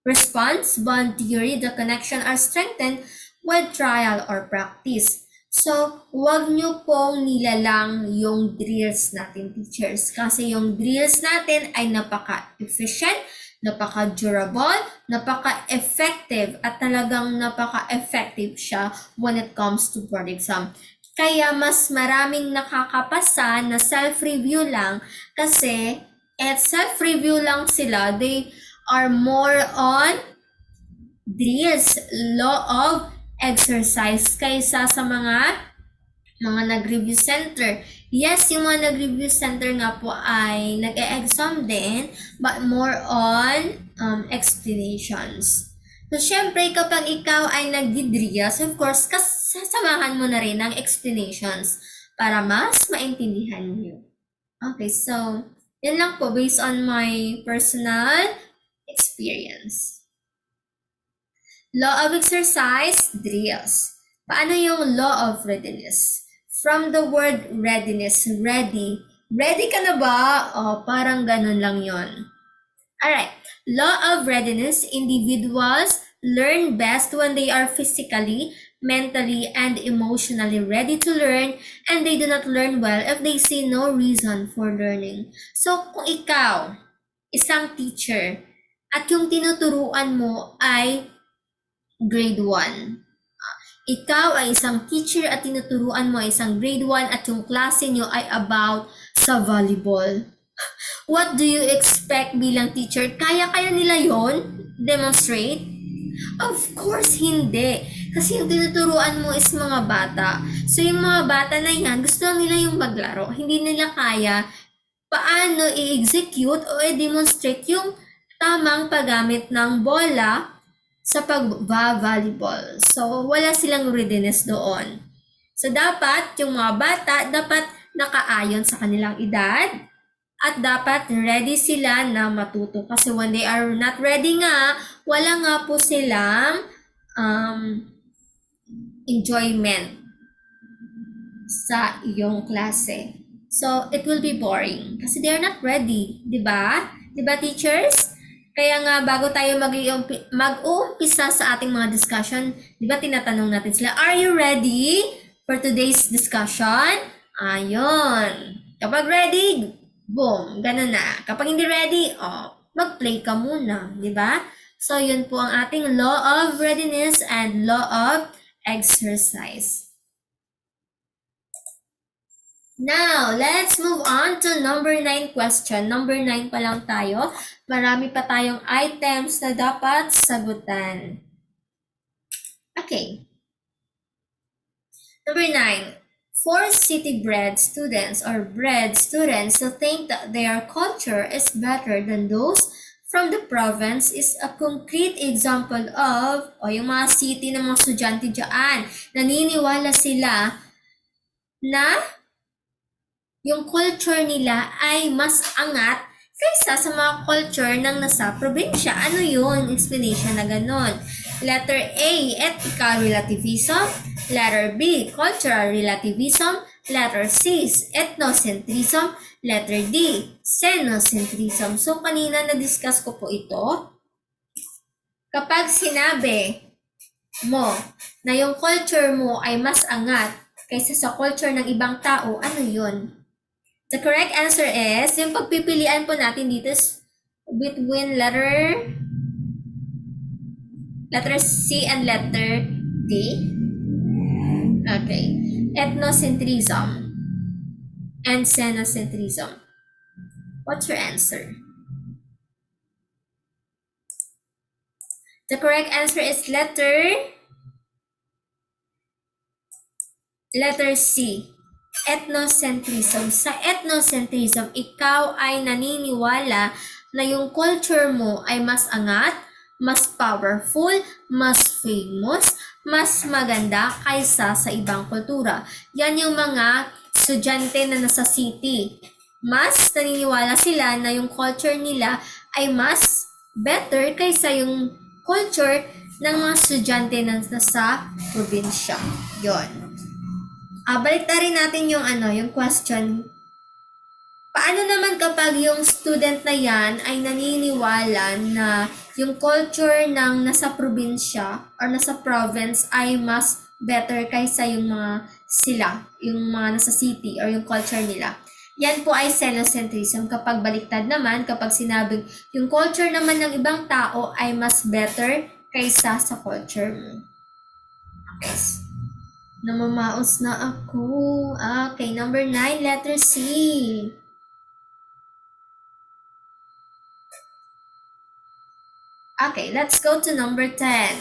response bond theory, the connection are strengthened with trial or practice. So, huwag nyo pong nilalang yung drills natin, teachers. Kasi yung drills natin ay napaka-efficient, napaka-durable, napaka-effective, at talagang napaka-effective siya when it comes to board exam. Kaya mas maraming nakakapasa na self-review lang kasi self-review lang sila. They are more on drills, law of exercise kaysa sa mga nag-review center. Yes, yung mga nag-review center nga po ay nag-e-exam din, but more on explanations. So, syempre, kapag ikaw ay nag-drills, of course, sasamahan mo na rin ng explanations para mas maintindihan nyo. Okay, so, yun lang po based on my personal experience. Law of exercise, drills. Paano yung law of readiness? From the word readiness, ready. Ready ka na ba? Parang ganun lang yon. Alright, law of readiness, individuals learn best when they are physically, mentally, and emotionally ready to learn, and they do not learn well if they see no reason for learning. So, kung ikaw, isang teacher, at yung tinuturuan mo ay grade 1. Ikaw ay isang teacher at tinuturuan mo ay isang grade 1 at yung klase nyo ay about sa volleyball. What do you expect bilang teacher? Kaya nila yon? Demonstrate? Of course, hindi. Kasi yung tinuturuan mo is mga bata. So, yung mga bata na yan, gusto lang nila yung maglaro. Hindi nila kaya paano i-execute o i-demonstrate yung tamang paggamit ng bola sa pag-volleyball. So, wala silang readiness doon. So, dapat yung mga bata, dapat nakaayon sa kanilang edad at dapat ready sila na matuto. Kasi when they are not ready nga, wala nga po silang enjoyment sa iyong klase. So, it will be boring. Kasi they are not ready. Diba? Diba, teachers? Kaya nga, bago tayo mag-uumpisa sa ating mga discussion, di ba tinatanong natin sila, are you ready for today's discussion? Ayun. Kapag ready, boom, ganun na. Kapag hindi ready, mag-play ka muna, di ba? So, yun po ang ating law of readiness and law of exercise. Now, let's move on to number 9 question. Number 9 pa lang tayo. Marami pa tayong items na dapat sagutan. Okay. Number 9. For city-bred students or bred students to think that their culture is better than those from the province is a concrete example of, yung mga city ng mga estudyante dyan, naniniwala sila na yung culture nila ay mas angat kaysa sa mga culture ng nasa probinsya. Ano yun? Explanation na ganon. Letter A, ethical relativism. Letter B, cultural relativism. Letter C, ethnocentrism. Letter D, xenocentrism. So, kanina na-discuss ko po ito. Kapag sinabi mo na yung culture mo ay mas angat kaysa sa culture ng ibang tao, ano yun? The correct answer is, yung pagpipilian po natin dito is between letter C and letter D. Okay. ethnocentrism, and xenocentrism. What's your answer? The correct answer is letter C. Ethnocentrism. Sa ethnocentrism, ikaw ay naniniwala na yung culture mo ay mas angat, mas powerful, mas famous, mas maganda kaysa sa ibang kultura. Yan yung mga estudyante na nasa city. Mas naniniwala sila na yung culture nila ay mas better kaysa yung culture ng mga estudyante na nasa probinsya. Yon. Balik na rin natin yung yung question. Paano naman kapag yung student na yan ay naniniwala na yung culture ng nasa probinsya or nasa province ay mas better kaysa yung mga yung mga nasa city or yung culture nila? Yan po ay xenocentrism. Kapag baliktad naman, kapag sinabing yung culture naman ng ibang tao ay mas better kaysa sa culture mo. Okay. Namamaos na ako. Okay, number 9, letter C. Okay, let's go to number 10.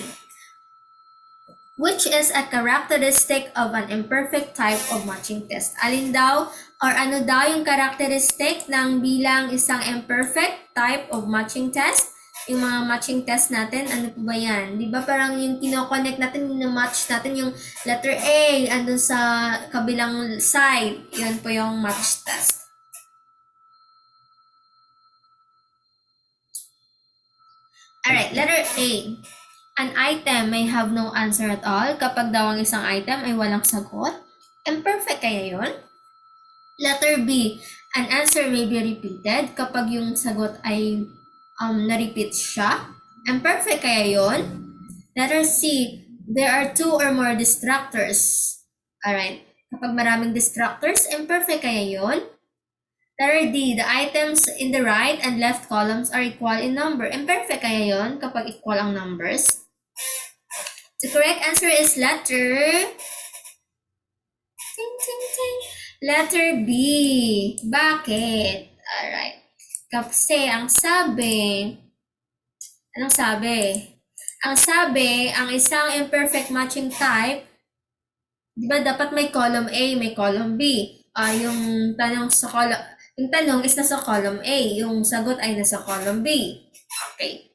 Which is a characteristic of an imperfect type of matching test? Alin daw or ano daw yung characteristic ng bilang isang imperfect type of matching test? Yung mga matching test natin, ano po ba yan? Di ba parang yung kinoconnect natin, yung match natin yung letter A, andun sa kabilang side. Yan po yung match test. Alright, letter A. An item may have no answer at all kapag daw ang isang item ay walang sagot. Imperfect kaya yun? Letter B. An answer may be repeated kapag yung sagot ay na-repeat siya. Imperfect kaya yun? Letter C. There are 2 or more distractors. Alright. Kapag maraming distractors, imperfect kaya yun? Letter D. The items in the right and left columns are equal in number. Imperfect kaya yun kapag equal ang numbers? The correct answer is letter letter B. Bakit? Alright. Kasi ang sabi, anong sabi? Ang sabi, ang isang imperfect matching type, di ba dapat may column A, may column B. Yung tanong is nasa column A, yung sagot ay nasa column B. Okay.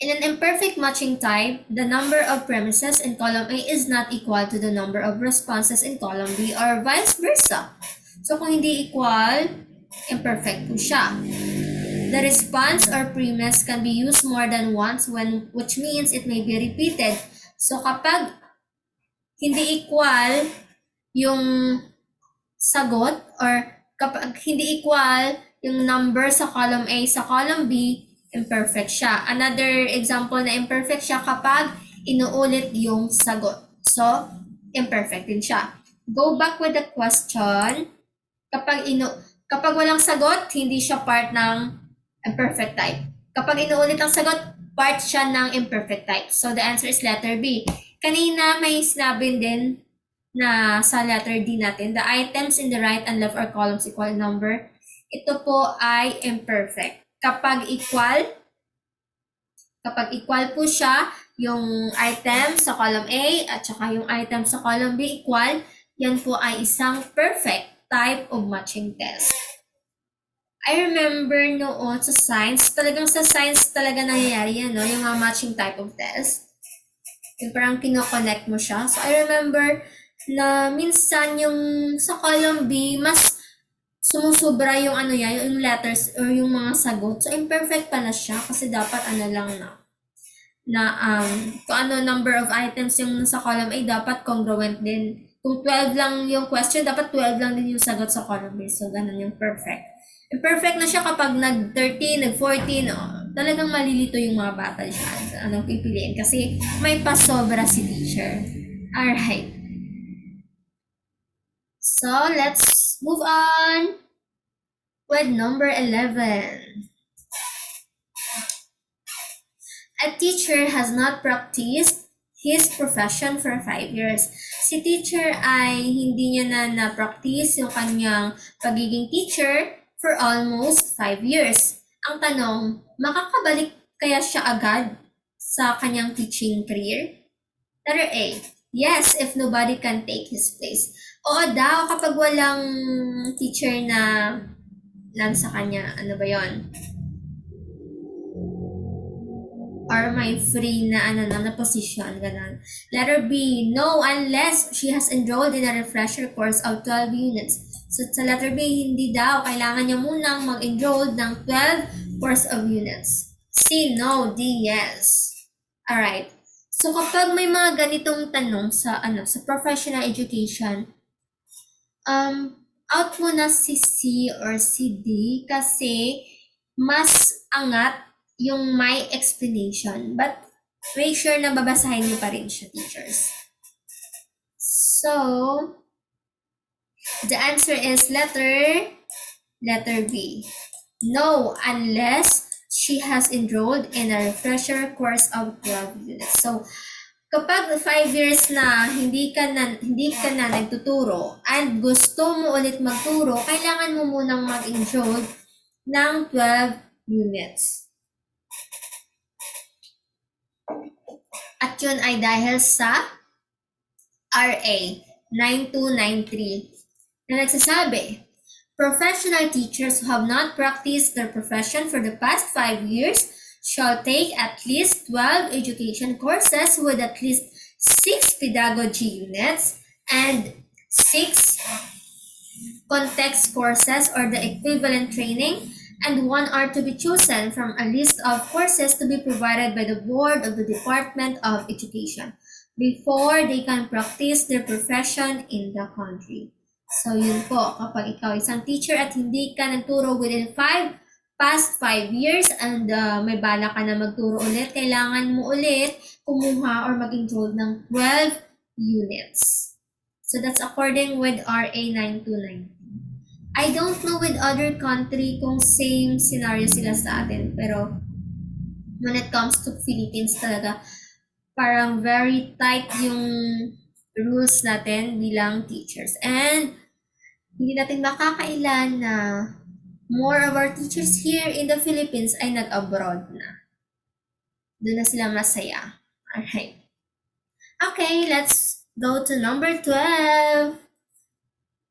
In an imperfect matching type, the number of premises in column A is not equal to the number of responses in column B or vice versa. So kung hindi equal, imperfect po siya. The response or premise can be used more than once which means it may be repeated. So kapag hindi equal yung sagot or kapag hindi equal yung number sa column A sa column B, imperfect siya. Another example na imperfect siya kapag inuulit yung sagot. So, imperfect din siya. Go back with the question. Kapag walang sagot, hindi siya part ng imperfect type. Kapag inuulit ang sagot, part siya ng imperfect type. So, the answer is letter B. Kanina may sinabi din na sa letter D natin, the items in the right and left are columns equal in number. Ito po ay imperfect. Kapag equal po siya, yung item sa column A at saka yung item sa column B equal, yan po ay isang perfect type of matching test. I remember noon sa science, talagang sa science talaga nangyayari yan, no? Yung mga matching type of test. Yung parang kinoconnect mo siya. So I remember na minsan yung sa column B, mas sumusubra yung yung letters or yung mga sagot. So imperfect pala siya kasi dapat lang kung ano number of items yung sa column A, dapat congruent din. Kung 12 lang yung question, dapat 12 lang din yung sagot sa column B. So ganun yung perfect. Imperfect na siya kapag nag-13, nag-14, talagang malilito yung mga bata dyan. Anong pipiliin? Kasi may pasobra si teacher. Alright. So, let's move on with number 11. A teacher has not practiced his profession for 5 years. Si teacher ay hindi niya na-practice yung kanyang pagiging teacher for almost 5 years. Ang tanong, makakabalik kaya siya agad sa kanyang teaching career? Letter A, yes, if nobody can take his place. Oo daw, kapag walang teacher na sa kanya, ano ba yon? Or may free na na position, ganun. Letter B, no, unless she has enrolled in a refresher course of 12 units. So sa letter B, hindi daw, kailangan niya munang mag-enroll ng 12 course of units. C, no. D, yes. Alright. So kapag may mga ganitong tanong sa sa professional education, out mo na si C or si D kasi mas angat yung my explanation. But make sure na babasahin niyo pa rin siya, teachers. So, the answer is letter B. No, unless she has enrolled in a refresher course of 12 units. So, kapag 5 years na hindi ka na nagtuturo and gusto mo ulit magturo, kailangan mo munang mag-enroll ng 12 units. At yun ay dahil sa RA 9293 na nagsasabi, professional teachers who have not practiced their profession for the past 5 years shall take at least 12 education courses with at least 6 pedagogy units and 6 context courses or the equivalent training, and one are to be chosen from a list of courses to be provided by the Board of the Department of Education before they can practice their profession in the country. So yun po, kapag ikaw isang teacher at hindi ka nagturo within past 5 years and may bala ka na magturo ulit, kailangan mo ulit kumuha or mag-enroll ng 12 units. So that's according with RA 9290. I don't know with other country kung same scenario sila sa atin, pero when it comes to Philippines talaga, parang very tight yung rules natin bilang teachers. And hindi natin makakailan na more of our teachers here in the Philippines ay nag-abroad na. Doon na sila masaya. Alright. Okay, let's go to number 12.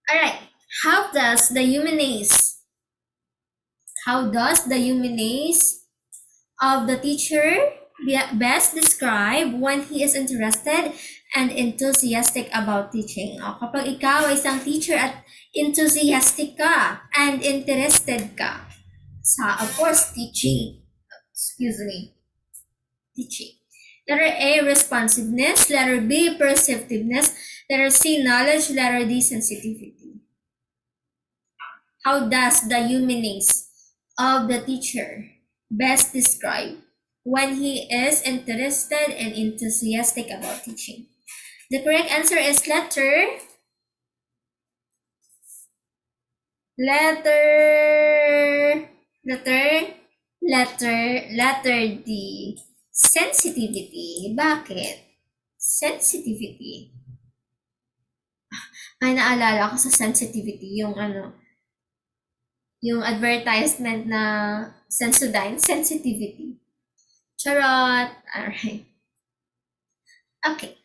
Alright. How does the humanities of the teacher best describe when he is interested and enthusiastic about teaching? O, kapag ikaw ay isang teacher at enthusiastic ka and interested ka sa, of course, teaching. Teaching. Letter A, responsiveness. Letter B, perceptiveness. Letter C, knowledge. Letter D, sensitivity. How does the humanness of the teacher best describe when he is interested and enthusiastic about teaching? The correct answer is letter D. Sensitivity. Bakit? Sensitivity. Ay, naalala ko sa sensitivity, yung advertisement na Sensodyne, sensitivity. Charot! Alright. Okay.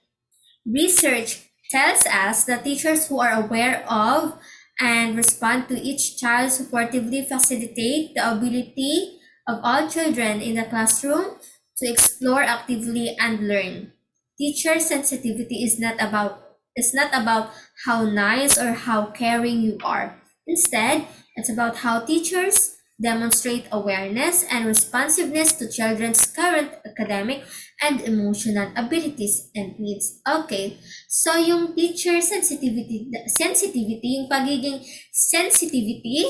Research tells us that teachers who are aware of and respond to each child supportively facilitate the ability of all children in the classroom to explore actively and learn. Teacher sensitivity is not about how nice or how caring you are. Instead, it's about how teachers demonstrate awareness and responsiveness to children's current academic and emotional abilities and needs. Okay, so yung teacher sensitivity, yung pagiging sensitivity,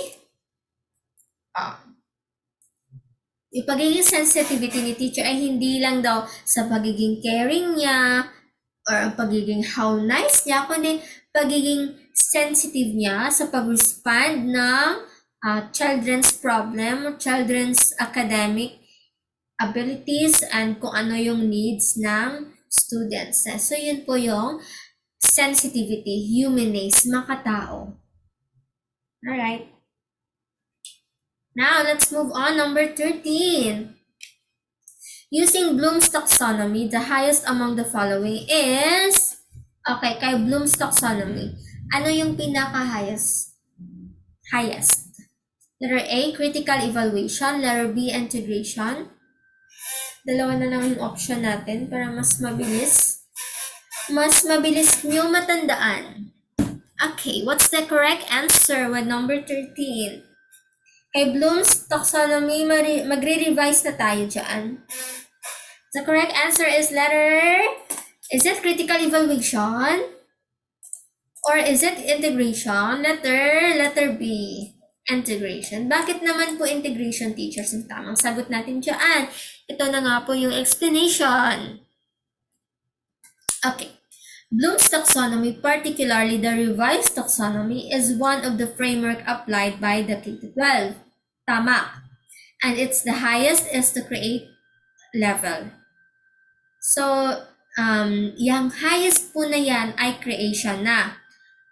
yung pagiging sensitivity ni teacher ay hindi lang daw sa pagiging caring niya or ang pagiging how nice niya, kundi pagiging sensitive niya sa pag-respond ng children's problem, children's academic abilities, and kung ano yung needs ng students. So, yun po yung sensitivity, humanness, makatao. Alright. Now, let's move on. Number 13. Using Bloom's taxonomy, the highest among the following is... Okay, kay Bloom's taxonomy, ano yung pinaka-highest? Highest. Letter A, critical evaluation. Letter B, integration. Dalawa na lang yung option natin para mas mabilis. Mas mabilis nyo matandaan. Okay, what's the correct answer with number 13? Kay Bloom's taxonomy, magre-revise na tayo dyan. The correct answer is is it critical evaluation? Or is it integration? Letter B, integration. Bakit naman po integration, teachers? Ang tamang sagot natin dyan. Ito na nga po yung explanation. Okay. Bloom's taxonomy, particularly the revised taxonomy, is one of the framework applied by the K-12. Tama. And it's the highest is the create level. So, yung highest po na yan ay creation na.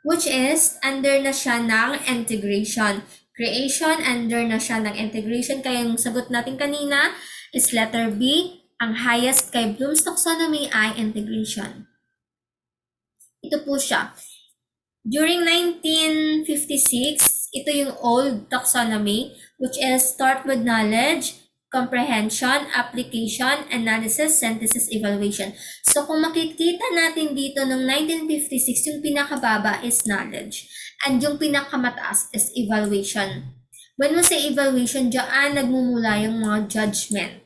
Which is, under na siya ng integration. Creation, under na siya ng integration. Kaya yung sagot natin kanina is letter B. Ang highest kay Bloom's taxonomy ay integration. Ito po siya. During 1956, ito yung old taxonomy, which is start with knowledge, comprehension, application, analysis, synthesis, evaluation. So kung makikita natin dito ng 1956, yung pinakababa is knowledge. And yung pinakamataas is evaluation. When we say evaluation, diyan nagmumula yung mga judgment.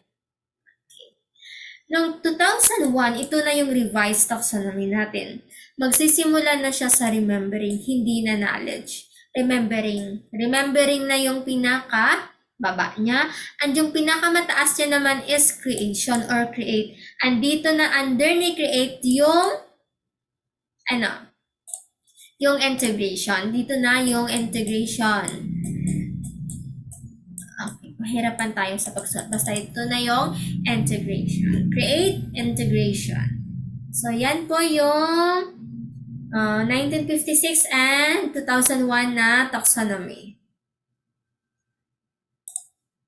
Noong 2001, ito na yung revised taxonomy natin. Magsisimula na siya sa remembering, hindi na knowledge. Remembering na yung pinaka-baba niya. And yung pinakamataas niya naman is creation or create. And dito na under ni create yung, yung integration. Dito na yung integration. Okay, mahirapan tayo sa pagsuot. Basta ito na yung integration. Create, integration. So, yan po yung 1956 and 2001 na taxonomy.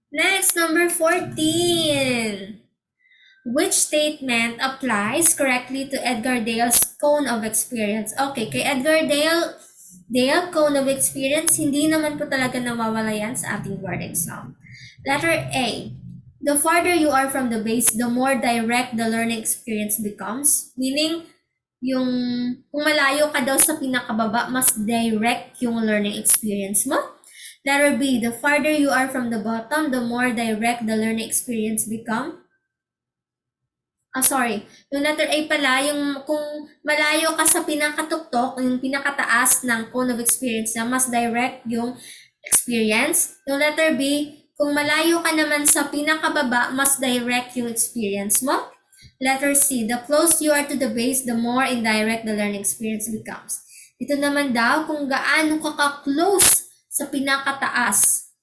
Next, number 14. Which statement applies correctly to Edgar Dale's cone of experience? Okay, kay Edgar Dale cone of experience, hindi naman po talaga nawawala yan sa ating board exam. Letter A. The farther you are from the base, the more direct the learning experience becomes. Meaning, yung kung malayo ka daw sa pinakababa, mas direct yung learning experience mo. Letter B, the farther you are from the bottom, the more direct the learning experience become. Yung letter A pala, yung kung malayo ka sa pinakatuktok, yung pinakataas ng cone of experience na mas direct yung experience. Yung letter B, kung malayo ka naman sa pinakababa, mas direct yung experience mo. Letter C, the closer you are to the base, the more indirect the learning experience becomes. Ito naman daw, kung gaano ka ka-close sa pinakataas,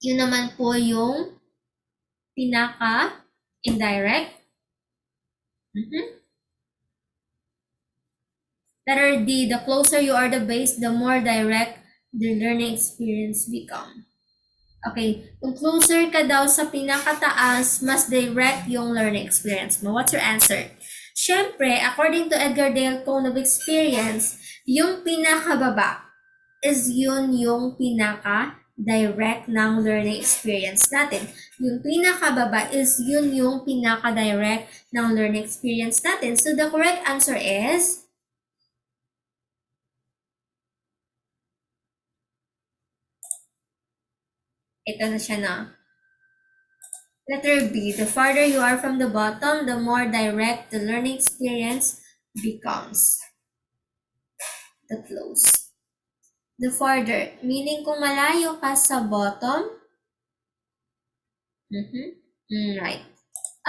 yun naman po yung pinaka-indirect. Letter D, the closer you are to the base, the more direct the learning experience becomes. Okay, kung closer ka daw sa pinakataas, mas direct yung learning experience mo. What's your answer? Siyempre, according to Edgar Dale cone of experience, yung pinakababa is yun yung pinaka-direct ng learning experience natin. Yung pinakababa is yun yung pinaka-direct ng learning experience natin. So the correct answer is... Ito na siya na. Letter B, the farther you are from the bottom, the more direct the learning experience becomes. The close. The farther, meaning kung malayo ka sa bottom. Right.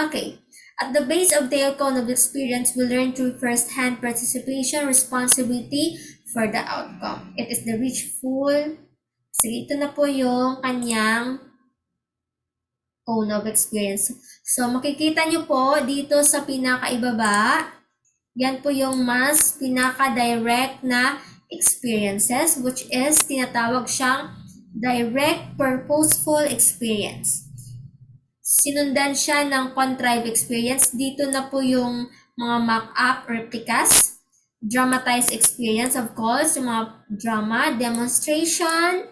Okay. At the base of the cone of experience, we learn through first-hand participation, responsibility for the outcome. It is the rich full. Sige, ito na po yung kanyang cone of experience. So, makikita nyo po dito sa pinakaibaba, yan po yung mas pinaka-direct na experiences, which is tinatawag siyang direct purposeful experience. Sinundan siya ng contrived experience. Dito na po yung mga mock-up replicas, dramatized experience, of course, yung mga drama, demonstration,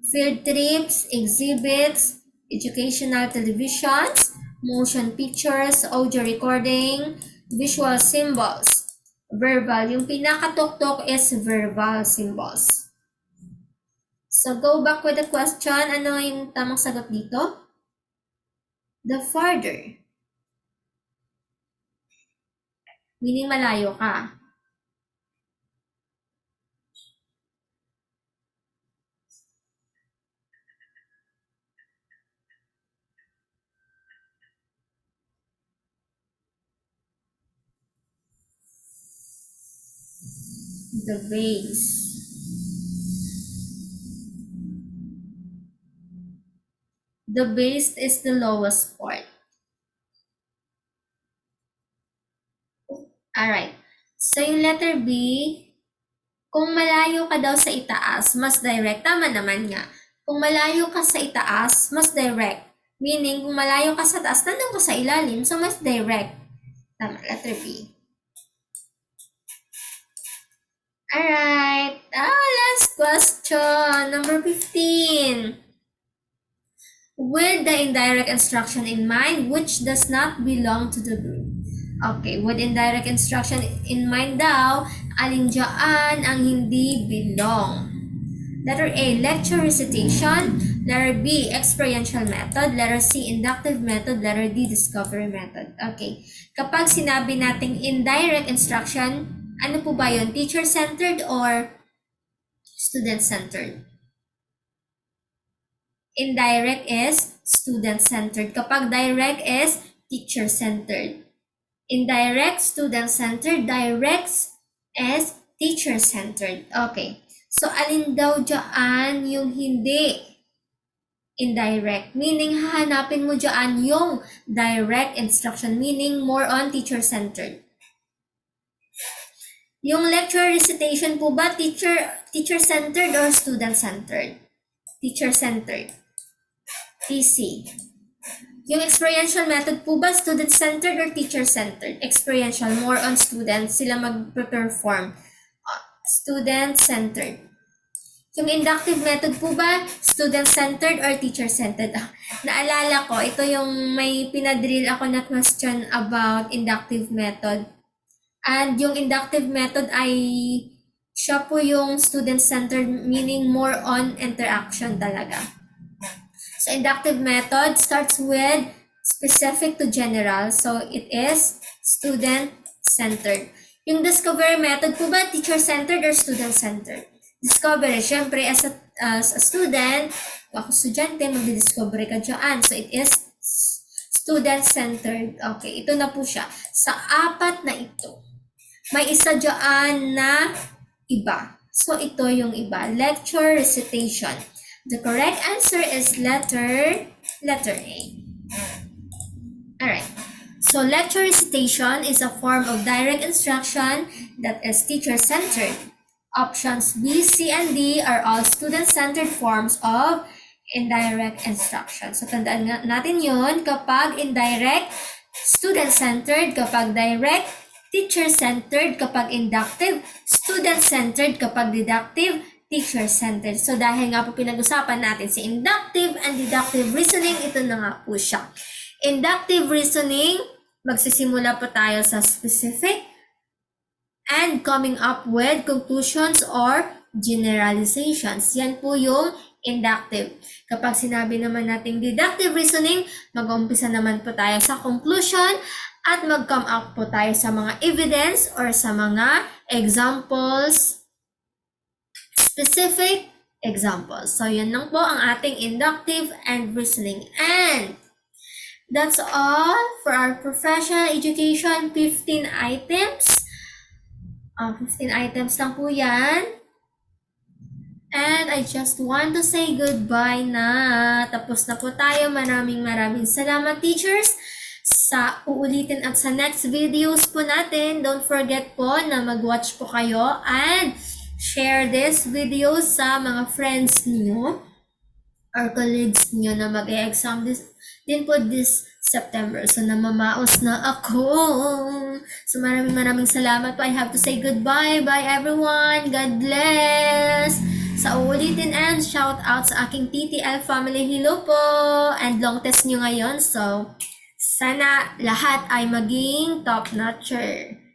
field trips, exhibits, educational televisions, motion pictures, audio recording, visual symbols. Verbal, yung pinakatuktok is verbal symbols. So go back with the question, ano yung tamang sagot dito? The farther. Meaning malayo ka. The base. The base is the lowest part. Alright. So yung letter B, kung malayo ka daw sa itaas, mas direct. Tama naman nga. Kung malayo ka sa itaas, mas direct. Meaning, kung malayo ka sa taas, nandun ka sa ilalim, so mas direct. Tama, letter B. Alright. Last question. Number 15. With the indirect instruction in mind, which does not belong to the group. Okay, with indirect instruction in mind daw, alin dyan ang hindi belong? Letter A, lecture recitation. Letter B, experiential method. Letter C, inductive method. Letter D, discovery method. Okay, kapag sinabi nating indirect instruction, ano po ba yun? Teacher-centered or student-centered? Indirect is student-centered. Kapag direct is teacher-centered. Indirect, student-centered. Direct is teacher-centered. Okay. So, alin daw dyan yung hindi indirect? Meaning, hahanapin mo dyan yung direct instruction. Meaning, more on teacher-centered. Yung lecture recitation po ba, teacher-centered or student-centered? Teacher-centered. TC. Yung experiential method po ba, student-centered or teacher-centered? Experiential, more on students, sila mag-perform. Student-centered. Yung inductive method po ba, student-centered or teacher-centered? Naalala ko, ito yung may pinadrill ako na question about inductive method. And yung inductive method ay siya po yung student-centered, meaning more on interaction talaga. So, inductive method starts with specific to general. So, it is student-centered. Yung discovery method po ba, teacher-centered or student-centered? Discovery, syempre, as a student, ako estudyante, mag-discovery ka dyan. So, it is student-centered. Okay, ito na po siya. Sa apat na ito, may isa dyan na iba. So, ito yung iba. Lecture recitation. The correct answer is letter A. Alright. So, lecture recitation is a form of direct instruction that is teacher-centered. Options B, C, and D are all student-centered forms of indirect instruction. So, tandaan natin yun. Kapag indirect, student-centered. Kapag direct, teacher-centered. Kapag inductive, student-centered. Kapag deductive, teacher-centered. So, dahil nga po pinag-usapan natin si inductive and deductive reasoning, ito na nga po siya. Inductive reasoning, magsisimula po tayo sa specific and coming up with conclusions or generalizations. Yan po yung inductive. Kapag sinabi naman natin deductive reasoning, mag-umpisa naman po tayo sa conclusion at mag-come up po tayo sa mga evidence or sa mga examples, specific examples. So, yan lang po ang ating inductive and reasoning. And that's all for our professional education 15 items. 15 items lang po yan. And I just want to say goodbye na. Tapos na po tayo. Maraming salamat, teachers, sa uulitin at sa next videos po natin. Don't forget po na mag-watch po kayo and share this video sa mga friends niyo or colleagues niyo na mag-e-exam din po this September. So, namamaos na ako. So, maraming salamat po. I have to say goodbye. Bye, everyone. God bless. Sa uulitin and shout out sa aking TTL family. Hello po. And long test nyo ngayon. So, sana lahat ay maging top-notcher.